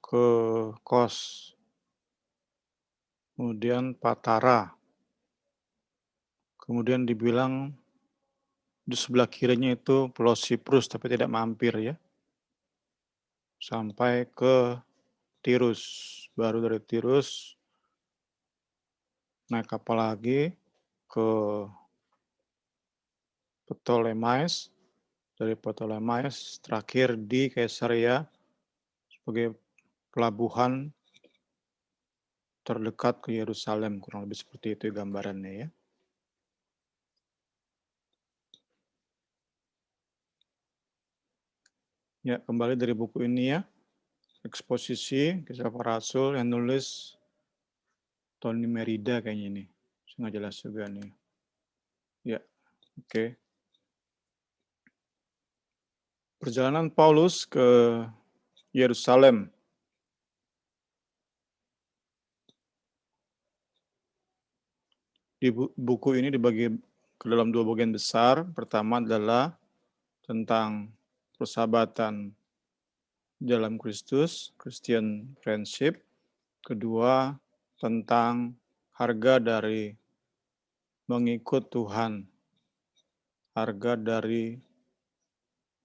ke Kos, kemudian Patara, kemudian dibilang di sebelah kirinya itu Pulau Siprus, tapi tidak mampir ya, sampai ke Tirus. Baru dari Tirus naik kapal lagi ke Ptolemais, dari Ptolemais terakhir di Kaisarea sebagai pelabuhan terdekat ke Yerusalem, kurang lebih seperti itu gambarannya ya. Ya, kembali dari buku ini ya, Eksposisi Kisah Para Rasul yang nulis Tony Merida kayaknya ini, nggak jelas juga nih. Ya, oke. Perjalanan Paulus ke Yerusalem. Di buku ini dibagi ke dalam dua bagian besar. Pertama adalah tentang persahabatan dalam Kristus, Christian friendship. Kedua, tentang harga dari mengikut Tuhan, harga dari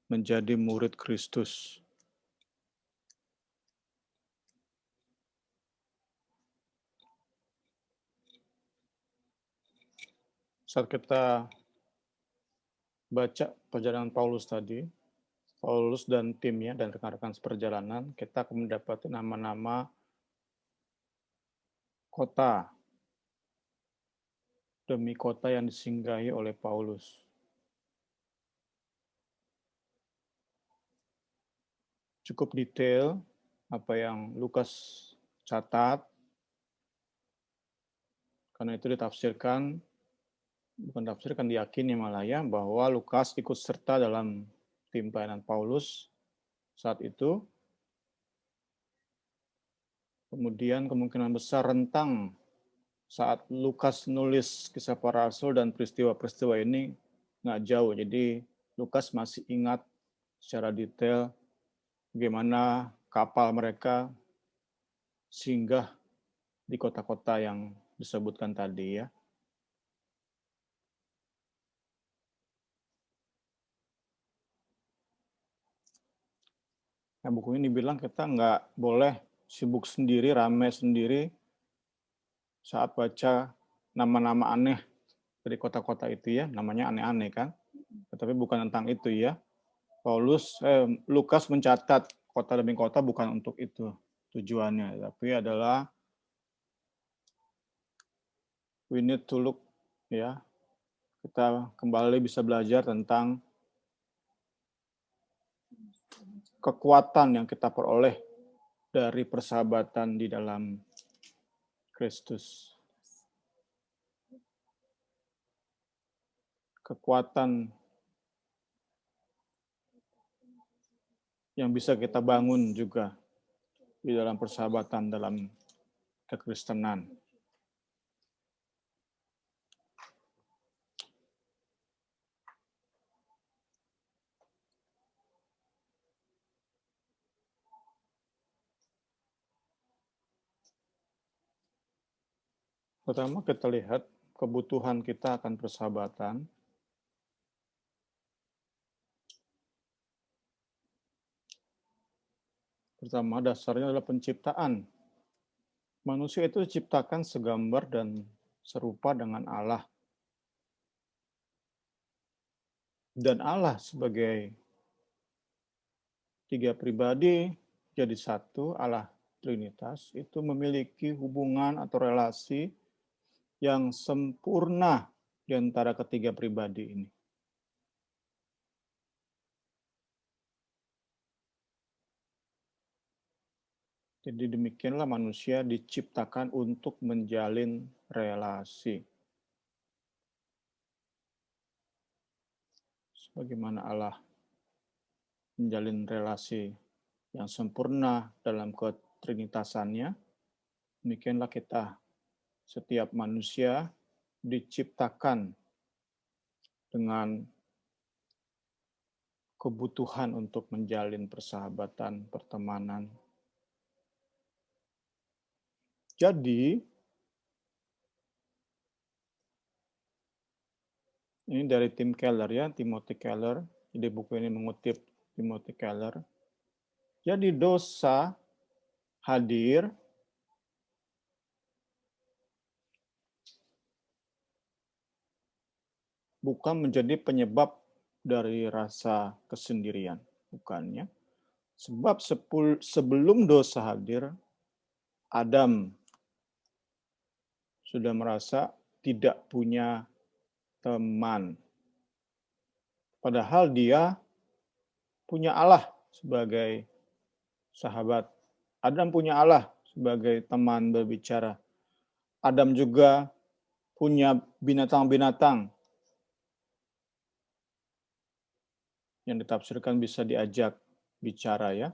menjadi murid Kristus. Saat kita baca perjalanan Paulus tadi, Paulus dan timnya dan rekan-rekan seperjalanan, kita akan mendapati nama-nama kota demi kota yang disinggahi oleh Paulus. Cukup detail apa yang Lukas catat, karena itu ditafsirkan, bukan tafsirkan, diyakini malah ya, bahwa Lukas ikut serta dalam tim pelayanan Paulus saat itu. Kemudian kemungkinan besar rentang saat Lukas nulis Kisah Para Rasul dan peristiwa-peristiwa ini nggak jauh. Jadi Lukas masih ingat secara detail bagaimana kapal mereka singgah di kota-kota yang disebutkan tadi ya. Nah, buku ini bilang kita nggak boleh sibuk sendiri, ramai sendiri saat baca nama-nama aneh dari kota-kota itu ya, namanya aneh-aneh kan. Tetapi bukan tentang itu ya. Lukas mencatat kota demi kota bukan untuk itu tujuannya, tapi adalah we need to look ya. Kita kembali bisa belajar tentang kekuatan yang kita peroleh dari persahabatan di dalam Kristus. Kekuatan yang bisa kita bangun juga di dalam persahabatan dalam kekristenan. Pertama kita lihat kebutuhan kita akan persahabatan. Pertama, dasarnya adalah penciptaan. Manusia itu diciptakan segambar dan serupa dengan Allah. Dan Allah sebagai tiga pribadi jadi satu, Allah Trinitas, itu memiliki hubungan atau relasi yang sempurna di antara ketiga pribadi ini. Jadi demikianlah manusia diciptakan untuk menjalin relasi. Sebagaimana Allah menjalin relasi yang sempurna dalam ketrinitasannya, demikianlah kita, setiap manusia diciptakan dengan kebutuhan untuk menjalin persahabatan, pertemanan. Jadi, ini dari Tim Keller ya, Timothy Keller. Jadi buku ini mengutip Timothy Keller. Jadi dosa hadir bukan menjadi penyebab dari rasa kesendirian, bukannya. Sebab sebelum dosa hadir, Adam sudah merasa tidak punya teman. Padahal dia punya Allah sebagai sahabat. Adam punya Allah sebagai teman berbicara. Adam juga punya binatang-binatang yang ditafsirkan bisa diajak bicara ya.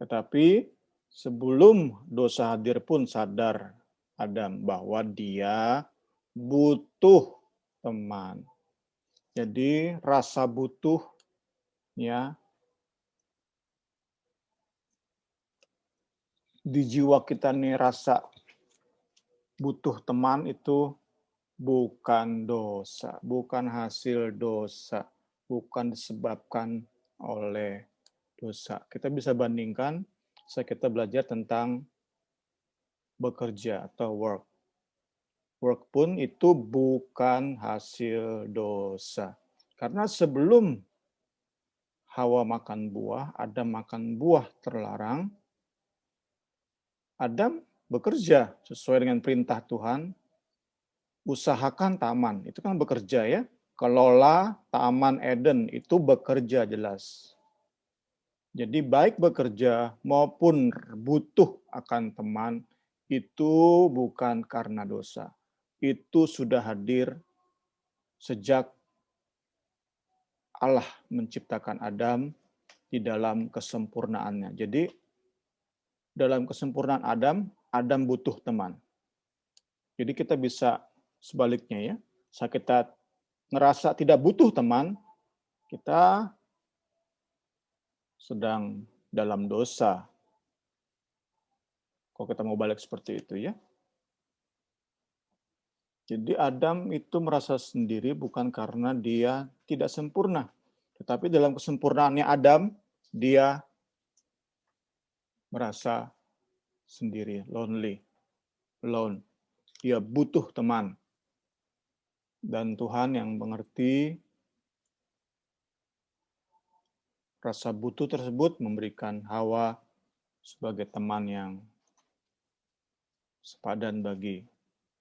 Tetapi sebelum dosa hadir pun sadar Adam bahwa dia butuh teman. Jadi rasa butuh ya di jiwa kita nih, rasa butuh teman itu bukan dosa, bukan hasil dosa, bukan disebabkan oleh dosa. Kita bisa bandingkan saat kita belajar tentang bekerja atau work. Work pun itu bukan hasil dosa. Karena sebelum Hawa makan buah, Adam makan buah terlarang, Adam bekerja sesuai dengan perintah Tuhan, usahakan taman, itu kan bekerja ya. Kelola Taman Eden, itu bekerja jelas. Jadi baik bekerja maupun butuh akan teman, itu bukan karena dosa. Itu sudah hadir sejak Allah menciptakan Adam di dalam kesempurnaannya. Jadi dalam kesempurnaan Adam, Adam butuh teman. Jadi kita bisa sebaliknya ya. Saat kita ngerasa tidak butuh teman, kita sedang dalam dosa. Kalau kita mau balik seperti itu ya. Jadi Adam itu merasa sendiri bukan karena dia tidak sempurna. Tetapi dalam kesempurnaannya Adam, dia merasa sendiri, lonely, alone. Dia butuh teman. Dan Tuhan yang mengerti rasa butuh tersebut memberikan Hawa sebagai teman yang sepadan bagi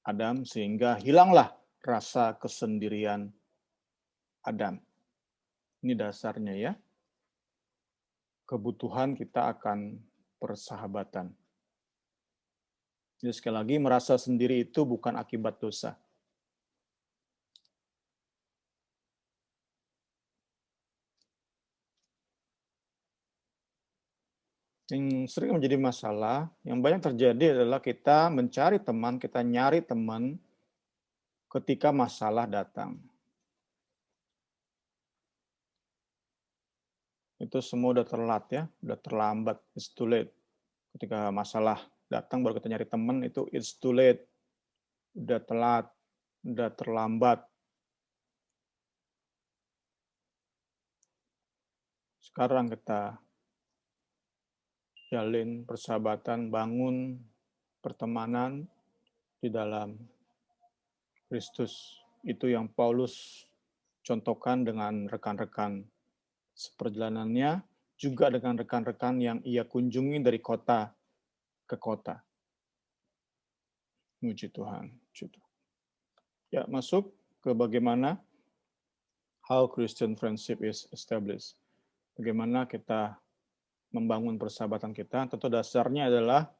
Adam, sehingga hilanglah rasa kesendirian Adam. Ini dasarnya ya. Kebutuhan kita akan persahabatan. Jadi sekali lagi, merasa sendiri itu bukan akibat dosa. Yang sering menjadi masalah, yang banyak terjadi adalah kita mencari teman, kita nyari teman ketika masalah datang. Itu semua udah terlambat ya, udah terlambat, it's too late ketika masalah datang baru kita nyari teman, itu it's too late. Udah telat, udah terlambat. Sekarang kita jalin persahabatan, bangun pertemanan di dalam Kristus. Itu yang Paulus contohkan dengan rekan-rekan seperjalanannya, juga dengan rekan-rekan yang ia kunjungi dari kota ke kota. Puji Tuhan. Ya, masuk ke bagaimana how Christian friendship is established. Bagaimana kita membangun persahabatan kita. Tentu dasarnya adalah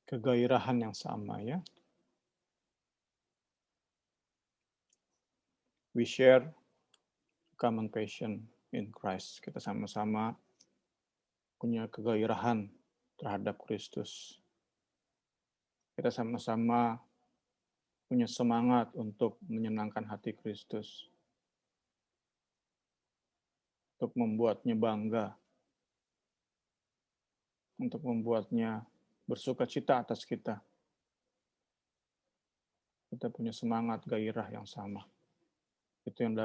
kegairahan yang sama, ya. We share common passion in Christ. Kita sama-sama punya kegairahan terhadap Kristus. Kita sama-sama punya semangat untuk menyenangkan hati Kristus. Untuk membuatnya bangga. Untuk membuatnya bersuka cita atas kita. Kita punya semangat, gairah yang sama. Itu yang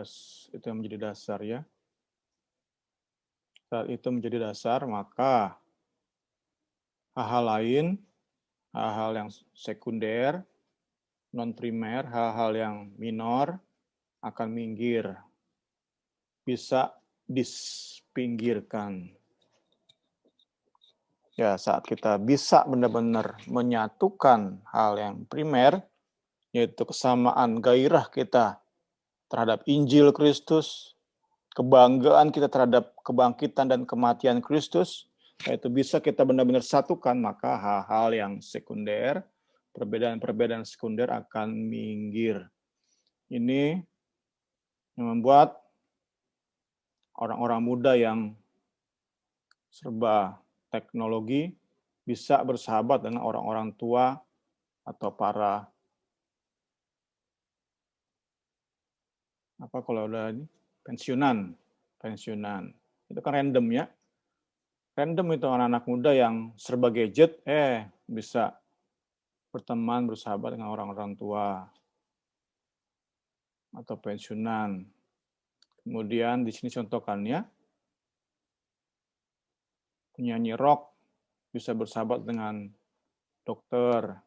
menjadi dasar, ya. Saat itu menjadi dasar, maka hal-hal lain, hal-hal yang sekunder, non-primer, hal-hal yang minor akan minggir, bisa dispinggirkan. Ya, saat kita bisa benar-benar menyatukan hal yang primer, yaitu kesamaan gairah kita terhadap Injil Kristus, kebanggaan kita terhadap kebangkitan dan kematian Kristus, yaitu bisa kita benar-benar satukan, maka hal-hal yang sekunder, perbedaan-perbedaan sekunder akan minggir. Ini yang membuat orang-orang muda yang serba teknologi bisa bersahabat dengan orang-orang tua atau para kalau udah pensiunan. Itu kan random, ya. Random itu anak-anak muda yang serba gadget, bisa berteman, bersahabat dengan orang-orang tua atau pensiunan. Kemudian di sini contohkannya, penyanyi rock bisa bersahabat dengan dokter.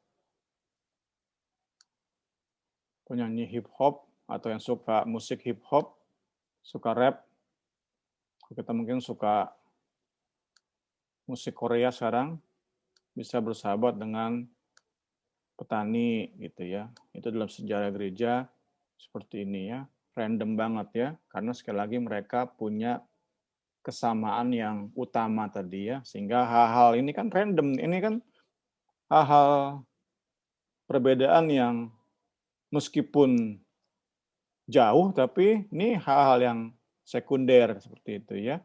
Penyanyi hip hop atau yang suka musik hip hop, suka rap, kita mungkin suka musik Korea sekarang, bisa bersahabat dengan petani, gitu ya. Itu dalam sejarah gereja seperti ini, ya. Random banget, ya, karena sekali lagi mereka punya kesamaan yang utama tadi, ya, sehingga hal-hal ini kan random, ini kan hal-hal perbedaan yang meskipun jauh, tapi ini hal-hal yang sekunder seperti itu, ya.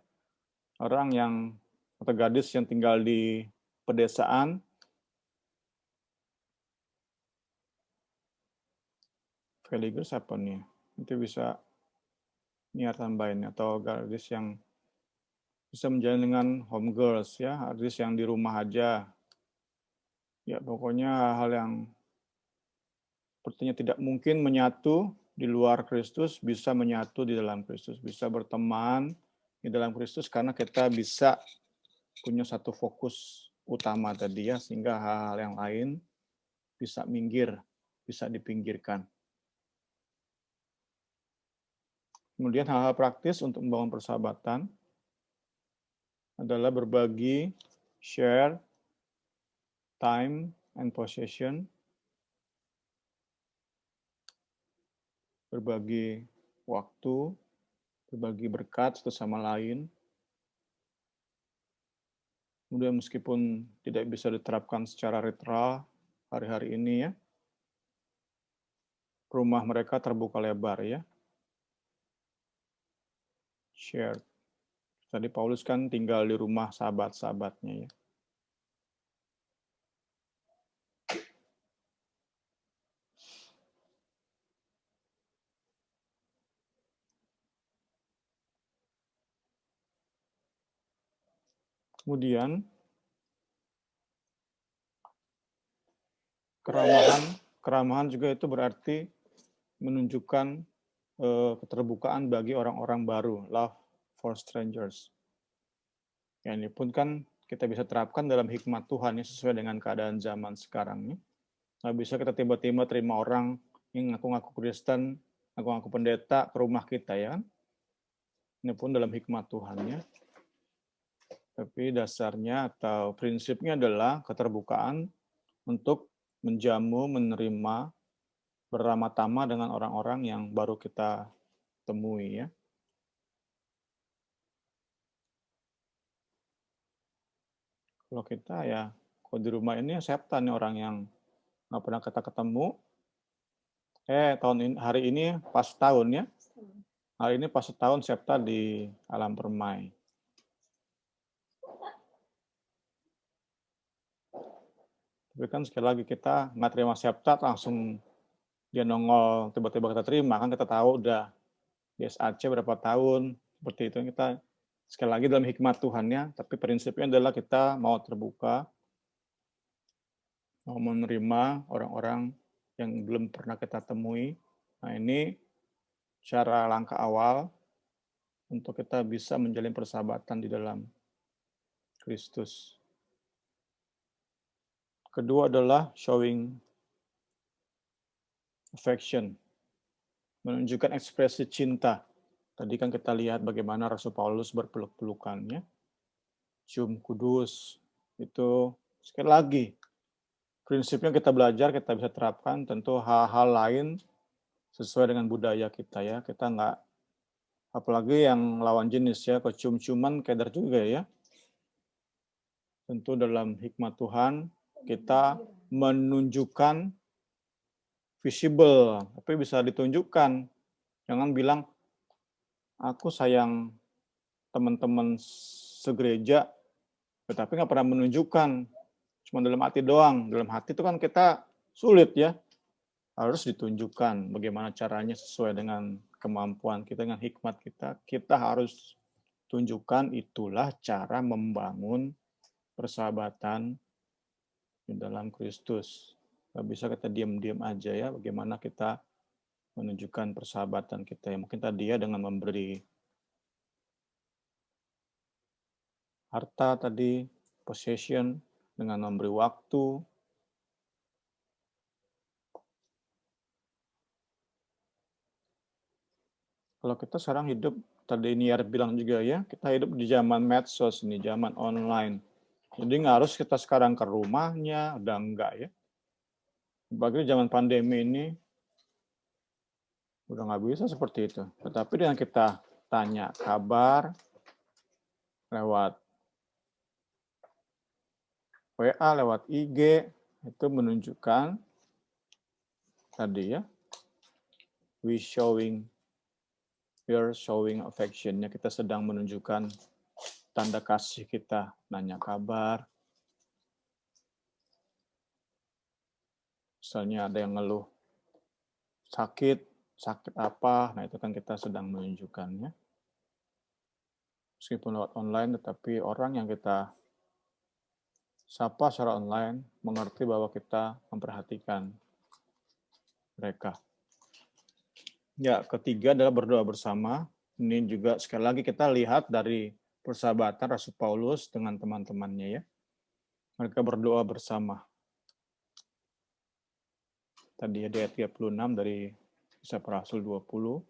Orang yang atau gadis yang tinggal di pedesaan, Veligers apa nih? Itu bisa niat tambahin, atau gadis yang bisa menjalin dengan homegirls, ya, gadis yang di rumah aja. Ya, pokoknya hal-hal yang sepertinya tidak mungkin menyatu di luar Kristus, bisa menyatu di dalam Kristus, bisa berteman di dalam Kristus, karena kita bisa punya satu fokus utama tadi, ya, sehingga hal-hal yang lain bisa minggir, bisa dipinggirkan. Kemudian hal-hal praktis untuk membangun persahabatan adalah berbagi, share, time and possession, berbagi waktu, berbagi berkat satu sama lain. Kemudian meskipun tidak bisa diterapkan secara literal hari-hari ini, ya, rumah mereka terbuka lebar, ya. Share. Tadi Paulus kan tinggal di rumah sahabat-sahabatnya, ya. Kemudian keramahan juga itu berarti menunjukkan keterbukaan bagi orang-orang baru, love for strangers. Ya, ini pun kan kita bisa terapkan dalam hikmat Tuhan ya, sesuai dengan keadaan zaman sekarang. Ya. Nggak bisa kita tiba-tiba terima orang yang ngaku-ngaku Kristen, ngaku-ngaku pendeta ke rumah kita ya. Ini pun dalam hikmat Tuhan ya. Tapi dasarnya atau prinsipnya adalah keterbukaan untuk menjamu, menerima, beramah tamah dengan orang-orang yang baru kita temui ya. Kalau kita ya, kalau di rumah ini setan nih orang yang nggak pernah kita ketemu. Hari ini pas tahun ya. Hari ini pas setahun Septa di alam permai. Tapi kan sekali lagi kita nggak terima Septa langsung dia nongol tiba-tiba kita terima, kan kita tahu udah di SAC berapa tahun, seperti itu. Kita sekali lagi dalam hikmat Tuhannya, tapi prinsipnya adalah kita mau terbuka, mau menerima orang-orang yang belum pernah kita temui. Nah ini cara langkah awal untuk kita bisa menjalin persahabatan di dalam Kristus. Kedua adalah showing affection, menunjukkan ekspresi cinta. Tadi kan kita lihat bagaimana Rasul Paulus berpeluk-pelukannya, cium kudus, itu sekali lagi, prinsipnya kita belajar, kita bisa terapkan, tentu hal-hal lain sesuai dengan budaya kita ya, kita nggak, apalagi yang lawan jenis ya, kecium-ciuman keder juga ya. Tentu dalam hikmat Tuhan, kita menunjukkan visible, tapi bisa ditunjukkan. Jangan bilang, aku sayang teman-teman segereja, tetapi nggak pernah menunjukkan. Cuma dalam hati doang. Dalam hati itu kan kita sulit ya. Harus ditunjukkan bagaimana caranya sesuai dengan kemampuan kita, dengan hikmat kita. Kita harus tunjukkan itulah cara membangun persahabatan di dalam Kristus. Nggak bisa kita diam-diam aja ya, bagaimana kita menunjukkan persahabatan kita. Ya, mungkin tadi ya dengan memberi harta tadi, possession, dengan memberi waktu. Kalau kita sekarang hidup, tadi Niar bilang juga ya, kita hidup di zaman medsos, ini zaman online. Jadi nggak harus kita sekarang ke rumahnya, udah enggak ya. Bagi zaman pandemi ini, udah nggak bisa seperti itu. Tetapi dengan kita tanya kabar lewat WA, lewat IG, itu menunjukkan tadi ya, we're showing affection-nya, kita sedang menunjukkan tanda kasih kita, nanya kabar. Misalnya ada yang ngeluh sakit apa, nah itu kan kita sedang menunjukkannya. Meskipun lewat online, tetapi orang yang kita sapa secara online mengerti bahwa kita memperhatikan mereka. Ya, ketiga adalah berdoa bersama. Ini juga sekali lagi kita lihat dari persahabatan Rasul Paulus dengan teman-temannya ya. Mereka berdoa bersama. Tadi ya di ayat 36 dari Kisah Para Rasul 20.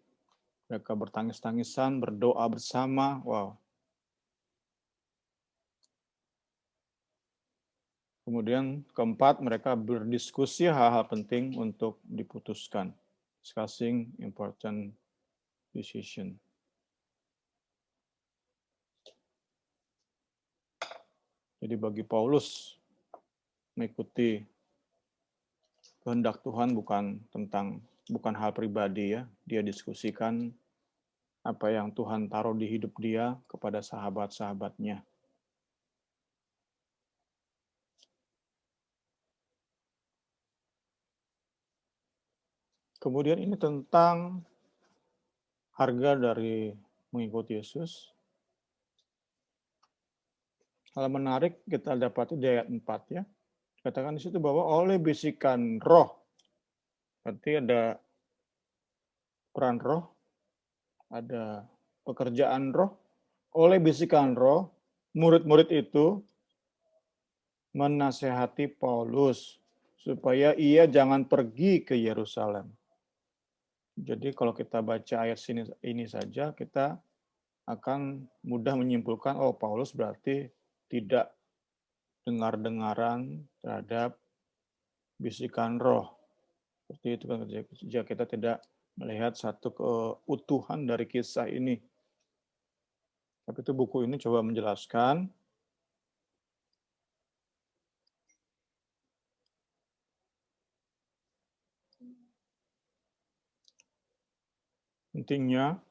Mereka bertangis-tangisan, berdoa bersama. Wow. Kemudian keempat, mereka berdiskusi hal-hal penting untuk diputuskan. Discussing important decision. Jadi bagi Paulus, mengikuti kehendak Tuhan bukan hal pribadi ya. Dia diskusikan apa yang Tuhan taruh di hidup dia kepada sahabat-sahabatnya. Kemudian ini tentang harga dari mengikuti Yesus. hal menarik kita dapati di ayat 4 ya. Katakan di situ bahwa oleh bisikan roh. Berarti ada peran roh, ada pekerjaan roh. Oleh bisikan roh, murid-murid itu menasehati Paulus supaya ia jangan pergi ke Yerusalem. Jadi kalau kita baca ayat ini saja, kita akan mudah menyimpulkan, oh Paulus berarti tidak dengar-dengaran terhadap bisikan roh. Seperti itu kan, jika kita tidak melihat satu keutuhan dari kisah ini. Tapi itu buku ini coba menjelaskan pentingnya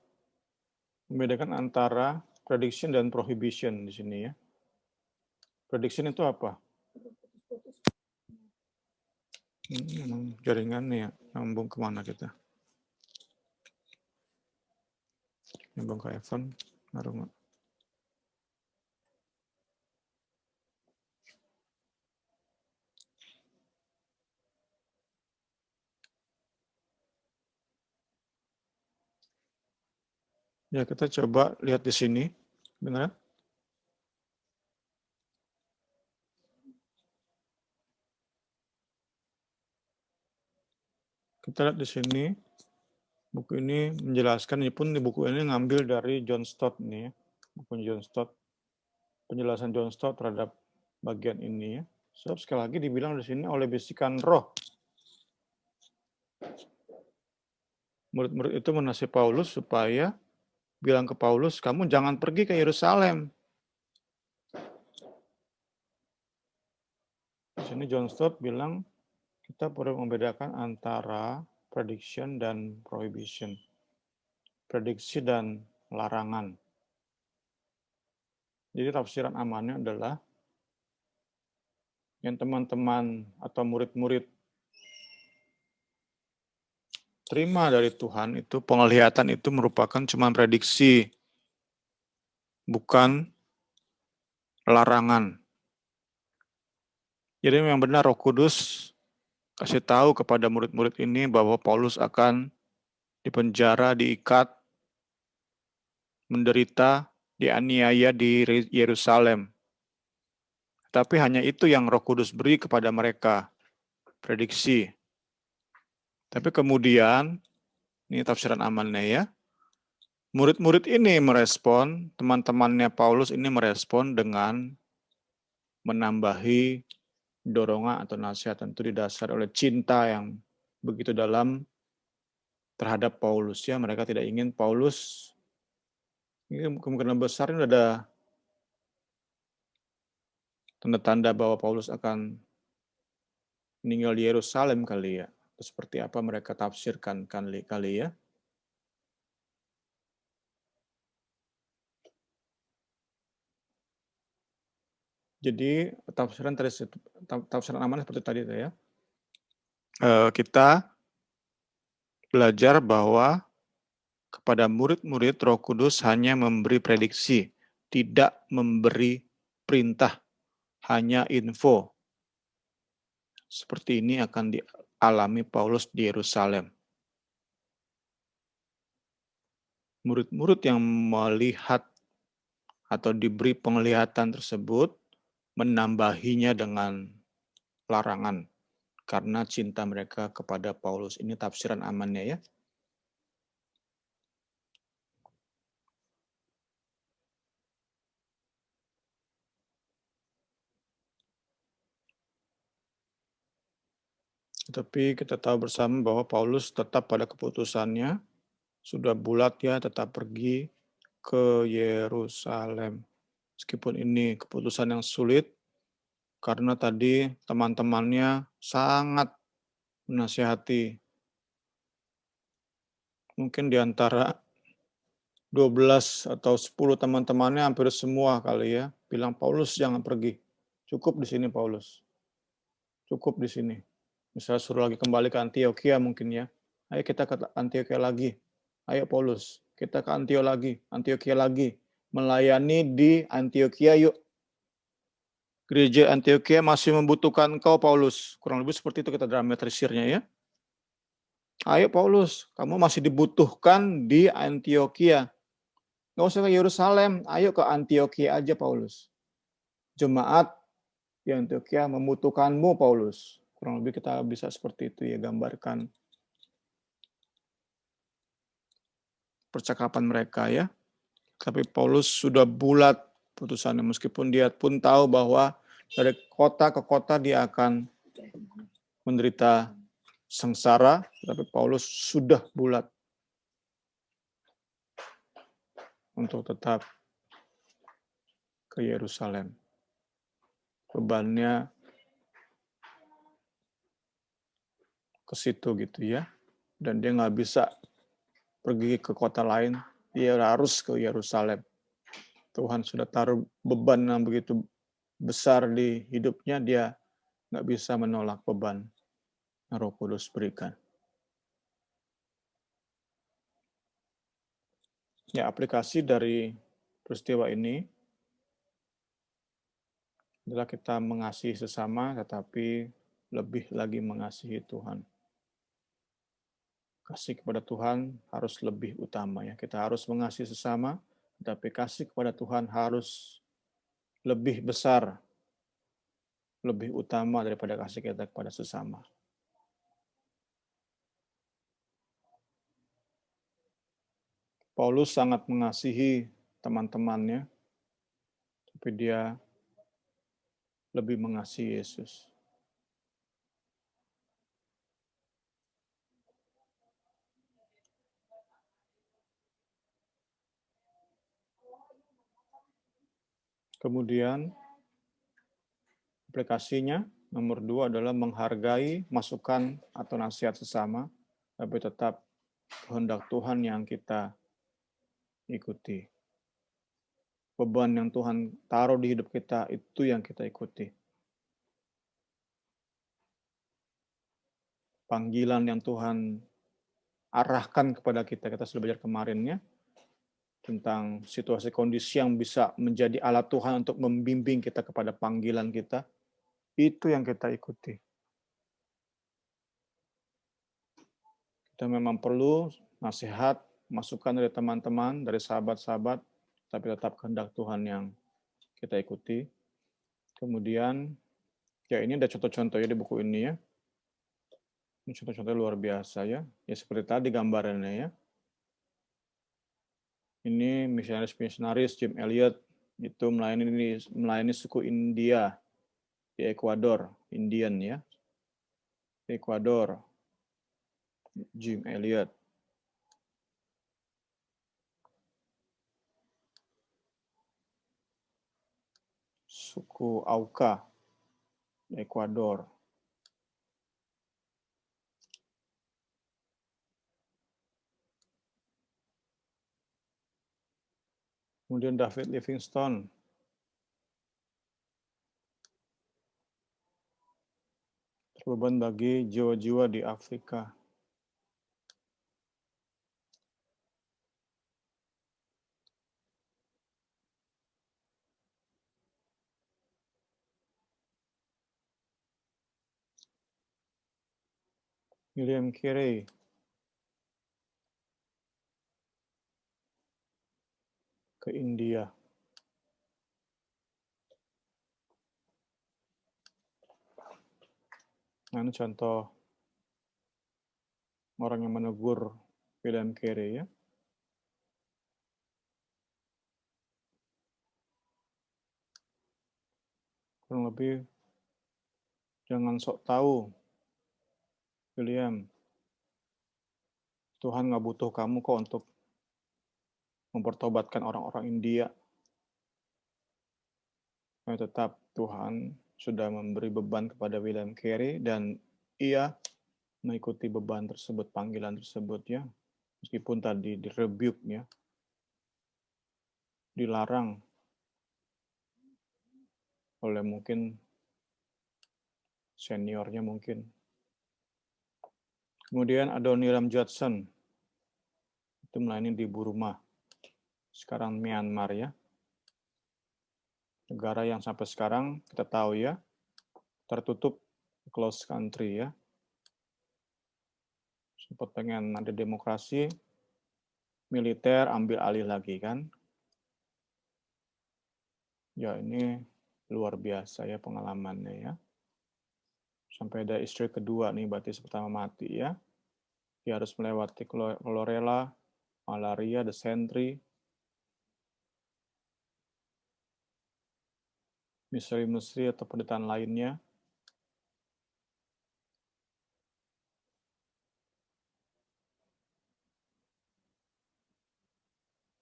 membedakan antara prediction dan prohibition di sini ya. Prediction itu apa? Jaringannya ya, nyambung kemana kita? Nyambung ke Evan, ngaruh nggak? Ya, kita coba lihat di sini. Benar? Kita lihat di sini. Buku ini menjelaskan, ini pun di buku ini ngambil dari John Stott nih ya. Buku John Stott. Penjelasan John Stott terhadap bagian ini ya. Sebab sekali lagi dibilang di sini oleh bisikan roh. Murid-murid itu menasihati Paulus supaya bilang ke Paulus, kamu jangan pergi ke Yerusalem. Di sini John Stott bilang kita perlu membedakan antara prediction dan prohibition. Prediksi dan larangan. Jadi tafsiran amannya adalah yang teman-teman atau murid-murid terima dari Tuhan itu, penglihatan itu merupakan cuma prediksi, bukan larangan. Jadi memang benar Roh Kudus kasih tahu kepada murid-murid ini bahwa Paulus akan dipenjara, diikat, menderita, dianiaya di Yerusalem. Tapi hanya itu yang Roh Kudus beri kepada mereka, prediksi. Tapi kemudian, ini tafsiran amannya ya, murid-murid ini merespon, teman-temannya Paulus ini merespon dengan menambahi dorongan atau nasihat, tentu didasar oleh cinta yang begitu dalam terhadap Paulus ya. Mereka tidak ingin Paulus, ini kemungkinan besar ini ada tanda-tanda bahwa Paulus akan meninggal di Yerusalem kali ya. Seperti apa mereka tafsirkan kali ya. Jadi tafsiran amanah seperti tadi ya. Kita belajar bahwa kepada murid-murid Roh Kudus hanya memberi prediksi, tidak memberi perintah, hanya info. Seperti ini akan dialami Paulus di Yerusalem. Murid-murid yang melihat atau diberi penglihatan tersebut menambahinya dengan larangan karena cinta mereka kepada Paulus. Ini tafsiran amannya ya. Tapi kita tahu bersama bahwa Paulus tetap pada keputusannya, sudah bulat ya, tetap pergi ke Yerusalem. Meskipun ini keputusan yang sulit, karena tadi teman-temannya sangat menasihati. Mungkin di antara 12 atau 10 teman-temannya hampir semua kali ya, bilang Paulus jangan pergi. Cukup di sini Paulus. Cukup di sini. Misalnya suruh lagi kembali ke Antioquia mungkin ya. Ayo kita ke Antioquia lagi. Ayo Paulus, kita ke Antioquia lagi. Melayani di Antioquia yuk. Gereja Antioquia masih membutuhkan engkau, Paulus. Kurang lebih seperti itu kita dramatisirnya ya. Ayo Paulus, kamu masih dibutuhkan di Antioquia. Nggak usah ke Yerusalem, ayo ke Antioquia aja, Paulus. Jemaat di Antioquia membutuhkanmu, Paulus. Kurang lebih kita bisa seperti itu ya, gambarkan percakapan mereka ya. Tapi Paulus sudah bulat putusannya, meskipun dia pun tahu bahwa dari kota ke kota dia akan menderita sengsara, tapi Paulus sudah bulat untuk tetap ke Yerusalem. Bebannya ke situ gitu ya. Dan dia nggak bisa pergi ke kota lain, dia harus ke Yerusalem. Tuhan sudah taruh beban yang begitu besar di hidupnya, dia nggak bisa menolak beban yang Roh Kudus berikan. Ya, aplikasi dari peristiwa ini adalah kita mengasihi sesama, tetapi lebih lagi mengasihi Tuhan. Kasih kepada Tuhan harus lebih utama ya. Kita harus mengasihi sesama, tetapi kasih kepada Tuhan harus lebih besar, lebih utama daripada kasih kita kepada sesama. Paulus sangat mengasihi teman-temannya, tapi dia lebih mengasihi Yesus. Kemudian aplikasinya nomor 2 adalah menghargai masukan atau nasihat sesama, tapi tetap kehendak Tuhan yang kita ikuti. Beban yang Tuhan taruh di hidup kita, itu yang kita ikuti. Panggilan yang Tuhan arahkan kepada kita sudah belajar kemarin ya, tentang situasi kondisi yang bisa menjadi alat Tuhan untuk membimbing kita kepada panggilan kita, itu yang kita ikuti. Kita memang perlu nasihat, masukan dari teman-teman, dari sahabat-sahabat, tapi tetap kehendak Tuhan yang kita ikuti. Kemudian, ya ini ada contoh-contohnya di buku ini ya. Ini contoh-contohnya luar biasa ya. Ya seperti tadi gambarannya ya. Ini misionaris Jim Elliot itu melayani suku India di Ekuador, Indian ya. Ekuador, Jim Elliot. Suku Auca, Ekuador. Kemudian David Livingstone, berbeban bagi jiwa-jiwa di Afrika. William Carey, ke India. Nah, ini contoh orang yang menegur William Carey ya. Kurang lebih, jangan sok tahu, William. Tuhan nggak butuh kamu kok untuk mempertobatkan orang-orang India. Nah, tetap Tuhan sudah memberi beban kepada William Carey dan ia mengikuti beban tersebut, panggilan tersebut ya. Meskipun tadi di-rebuke ya, dilarang oleh mungkin seniornya mungkin. Kemudian Adoniram Judson, itu melayani di Burma, sekarang Myanmar ya. negara yang sampai sekarang kita tahu ya, tertutup, closed country ya. Sempat pengen ada demokrasi, militer ambil alih lagi kan. Ya ini luar biasa ya pengalamannya ya. Sampai ada istri kedua nih, berarti pertama mati ya. Dia harus melewati cholera, malaria, dysentery, misteri-misteri atau penderitaan lainnya.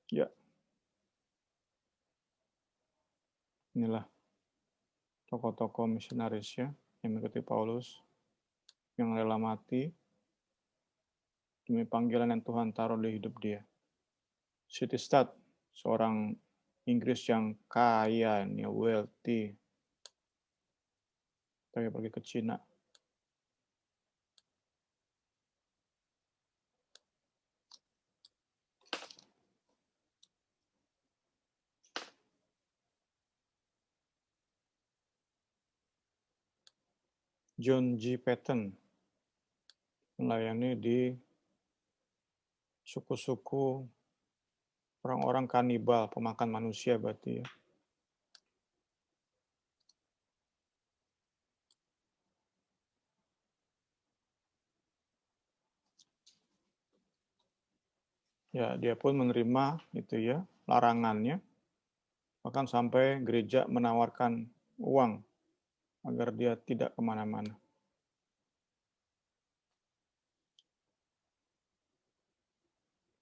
Ya, inilah tokoh-tokoh misionaris ya, yang mengikuti Paulus, yang rela mati demi panggilan yang Tuhan taruh di hidup dia. Sittistad, seorang Inggris yang kaya, wealthy, tapi pergi ke Cina. John G. Patton melayani di suku-suku orang-orang kanibal, pemakan manusia berarti ya. Ya, dia pun menerima itu ya, larangannya. Bahkan sampai gereja menawarkan uang agar dia tidak kemana-mana.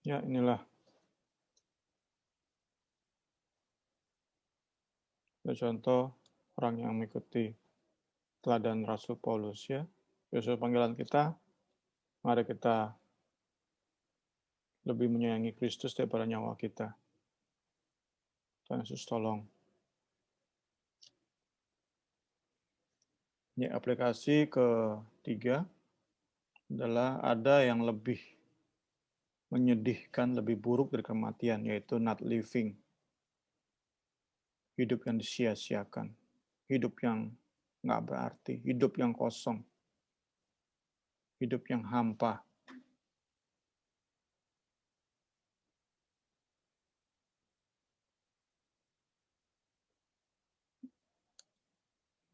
Ya, inilah contoh orang yang mengikuti teladan Rasul Paulus ya. Sesuai panggilan kita, mari kita lebih menyayangi Kristus daripada nyawa kita. Tuhan Yesus tolong. Ini aplikasi ketiga adalah ada yang lebih menyedihkan, lebih buruk dari kematian, yaitu not living. Hidup yang disia-siakan. Hidup yang nggak berarti. Hidup yang kosong. Hidup yang hampa.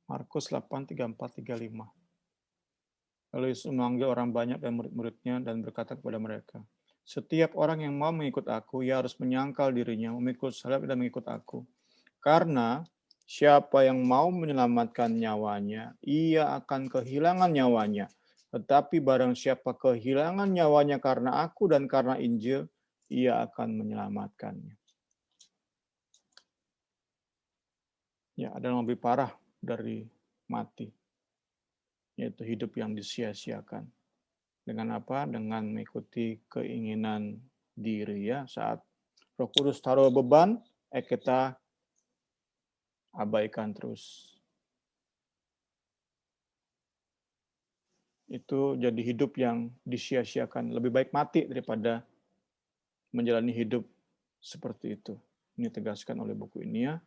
Markus 8:34-35. Lalu Yesus memanggil orang banyak dan murid-muridnya dan berkata kepada mereka, setiap orang yang mau mengikut aku, ia harus menyangkal dirinya, memikul salib dan mengikut aku. Karena siapa yang mau menyelamatkan nyawanya, ia akan kehilangan nyawanya. Tetapi barang siapa kehilangan nyawanya karena aku dan karena Injil, ia akan menyelamatkannya. Ya, ada yang lebih parah dari mati, yaitu hidup yang disia-siakan. Dengan apa? Dengan mengikuti keinginan diri ya. Saat Roh Kudus taruh beban, kita abaikan terus. Itu jadi hidup yang disia-siakan. Lebih baik mati daripada menjalani hidup seperti itu. Ini tegaskan oleh buku ini ya.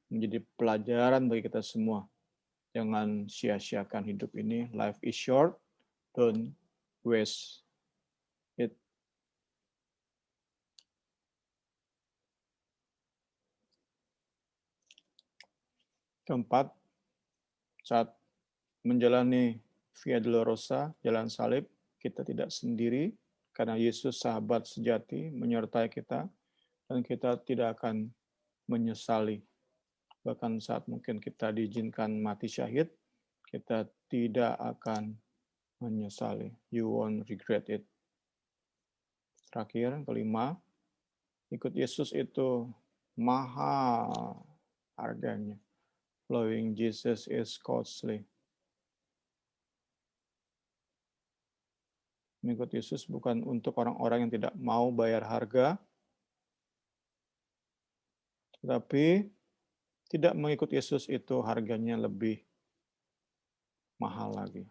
Menjadi pelajaran bagi kita semua. Jangan sia-siakan hidup ini. Life is short, don't waste it. Keempat, saat menjalani Via Dolorosa, jalan salib, kita tidak sendiri, karena Yesus sahabat sejati menyertai kita, dan kita tidak akan menyesali. Bahkan saat mungkin kita diizinkan mati syahid, kita tidak akan menyesali. You won't regret it. Terakhir, kelima, ikut Yesus itu mahal harganya. Following Jesus is costly. Mengikut Yesus bukan untuk orang-orang yang tidak mau bayar harga, tetapi tidak mengikut Yesus itu harganya lebih mahal lagi.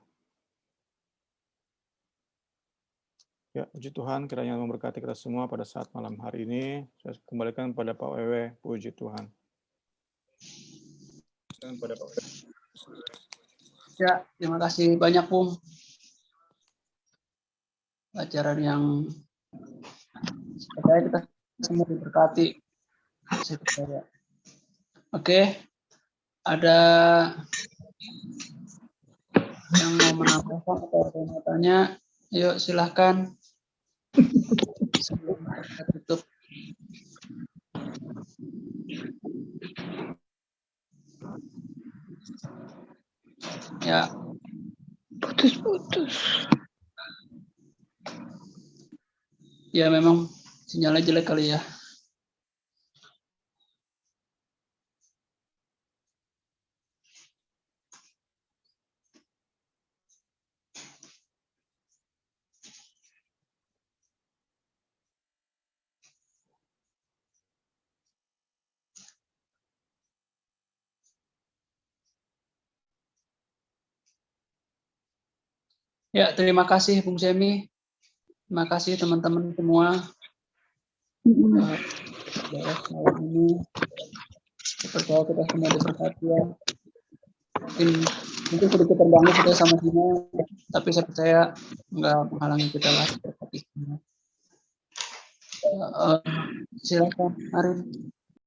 Ya, puji Tuhan, kiranya memberkati kita semua pada saat malam hari ini. Saya kembalikan pada Pak Wewe, puji Tuhan. Ya, terima kasih banyak, Bung. Pelajaran yang saya kita semua diberkati. Saya percaya. Oke, ada yang mau menambahkan atau ada yang mau tanya? Yuk, silahkan. Sebelum kita tutup. Ya. Putus-putus. Ya, memang sinyalnya jelek kali ya. Ya, terima kasih Bung Semi. Terima kasih teman-teman semua. Beres malam ini. Saya percaya kita semua diberkati ya. Mungkin sedikit terganggu kita sama Sina, tapi saya percaya nggak menghalangi kita lah. Silakan, Arin.